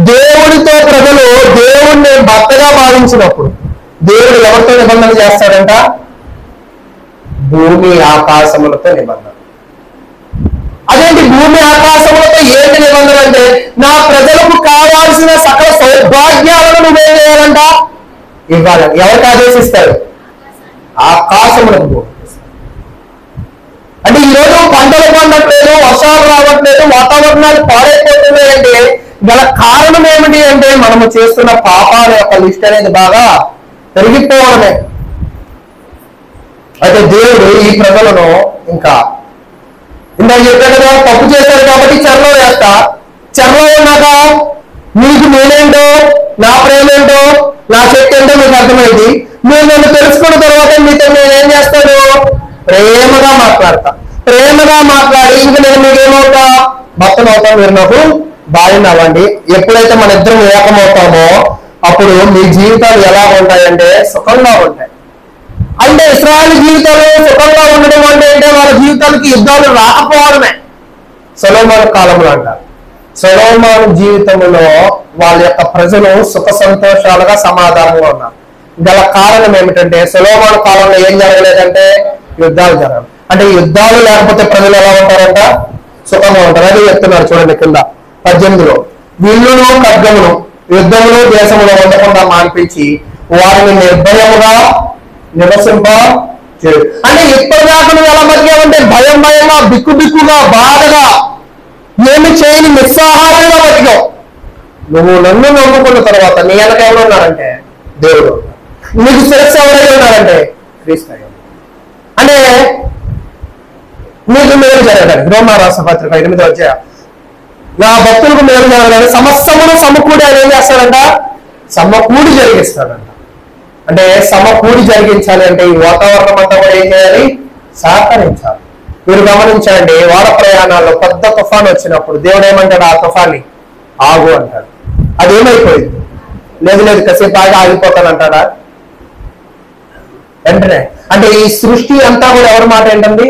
దేవుడితో ప్రజలు దేవుణ్ణి భర్తగా భావించినప్పుడు దేవుడు ఎవరితో నిబంధన చేస్తాడంట? భూమి ఆకాశములతో నిబంధన. అదేంటి భూమి ఆకాశములతో ఏంటి నిబంధన అంటే, నా ప్రజలకు కావాల్సిన సకల సౌభాగ్యాలను నువ్వేం చేయాలంట? ఇవ్వాలని. ఎవరికి ఆదేశిస్తాడు? ఆకాశములకు. అంటే ఈరోజు పంటలు పండట్లేదు, వర్షాలు రావట్లేదు, వాతావరణాలు పాడైపోతున్నాయి అంటే గల కారణం ఏమిటి అంటే మనము చేస్తున్న పాపాల యొక్క లిస్ట్ అనేది బాగా పెరిగిపోవడమే. అయితే దేవుడు ఈ ప్రజలను ఇంకా చెప్పాడు కదా, తప్పు చేశారు కాబట్టి చెరలో వేస్తా, చెరలో ఉన్నాక మీకు నేనేంటో, నా ప్రేమ ఏంటో, నా శక్తి ఏంటో మీకు అర్థమైంది. మీరు నన్ను తెలుసుకున్న తర్వాత మీతో నేనేం చేస్తాను? ప్రేమగా మాట్లాడతా. ప్రేమగా మాట్లాడి ఇంక నేను మీకేమవుతా? భర్తను అవుతాను, మీరు నాకు భార్యను అవ్వండి. ఎప్పుడైతే మన ఇద్దరం ఏకమవుతామో అప్పుడు మీ జీవితాలు ఎలా ఉంటాయంటే సుఖంగా ఉంటాయి. అంటే ఇశ్రాయేలు జీవితాలు సుఖంగా ఉండడం అంటే వాళ్ళ జీవితాలకి యుద్ధాలు రాకపోవడమే. సొలొమోను కాలంలో అంటారు. సొలొమోను జీవితంలో వాళ్ళ యొక్క ప్రజలు సుఖ సంతోషాలుగా సమాధానంగా ఉన్నారు. గల కారణం ఏమిటంటే సొలొమోను కాలంలో ఏం జరగలేదంటే యుద్ధాలు జరగదు. అంటే యుద్ధాలు లేకపోతే ప్రజలు ఎలా ఉంటారంట? సుఖంగా ఉంటారు. అది చెప్తున్నారు చూడండి కింద 18లో, విల్లును ఖడ్గమును యుద్ధములు దేశంలో ఉండకుండా మాన్పించి వారిని నిర్భయముగా నివసింప చేయడు. అంటే ఇప్పటిదాకా నువ్వు ఎలా బతికావంటే భయం భయంగా, బిక్కు బిక్కుగా, బాధగా, ఏమి చేయని నిస్సహాయంగా బతికావు. నువ్వు నన్ను నమ్ముకున్న తర్వాత నీ వెనక ఎవరు ఉన్నారంటే దేవుడు. నీకు శిరస్సు ఎవరైనా ఉన్నారంటే క్రీస్తు. అంటే నీకు మేలు జరగడానికి రోమా రాష్ట్ర పత్రిక 8వ అధ్యాయం, నా భక్తులకు మేలు జరగడానికి సమస్తమును సమకూడి ఆయన ఏం చేస్తాడంట? సమకూడి జరిగిస్తాడంట. అంటే సమకూడి జరిగించాలి అంటే ఈ వాతావరణం అంతా కూడా ఏం చేయాలి? సహకరించాలి. మీరు గమనించండి, వాడ ప్రయాణాల్లో పెద్ద తుఫాను వచ్చినప్పుడు దేవుడు ఏమంటాడు? ఆ తుఫాన్ని ఆగు అంటాడు. అది ఏమైపోయింది? లేదు లేదు కాసేపు ఆగి ఆగిపోతాను అంటాడా? వెంటనే. అంటే ఈ సృష్టి అంతా కూడా ఎవరి మాట ఏంటండి?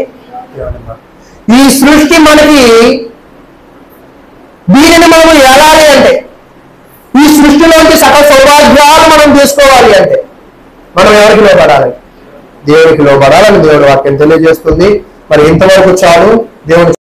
ఈ సృష్టి మనకి దీనిని మనం ఏలాలి అంటే, ఈ సృష్టిలోంచి సకల సౌభాగ్యాలు మనం తీసుకోవాలి అంటే మనం ఎవరికి లోబడాలి? దేవుడికి లోబడాలని దేవుడి వాక్యం తెలియజేస్తుంది. మరి ఇంతవరకు చాలు. దేవుడు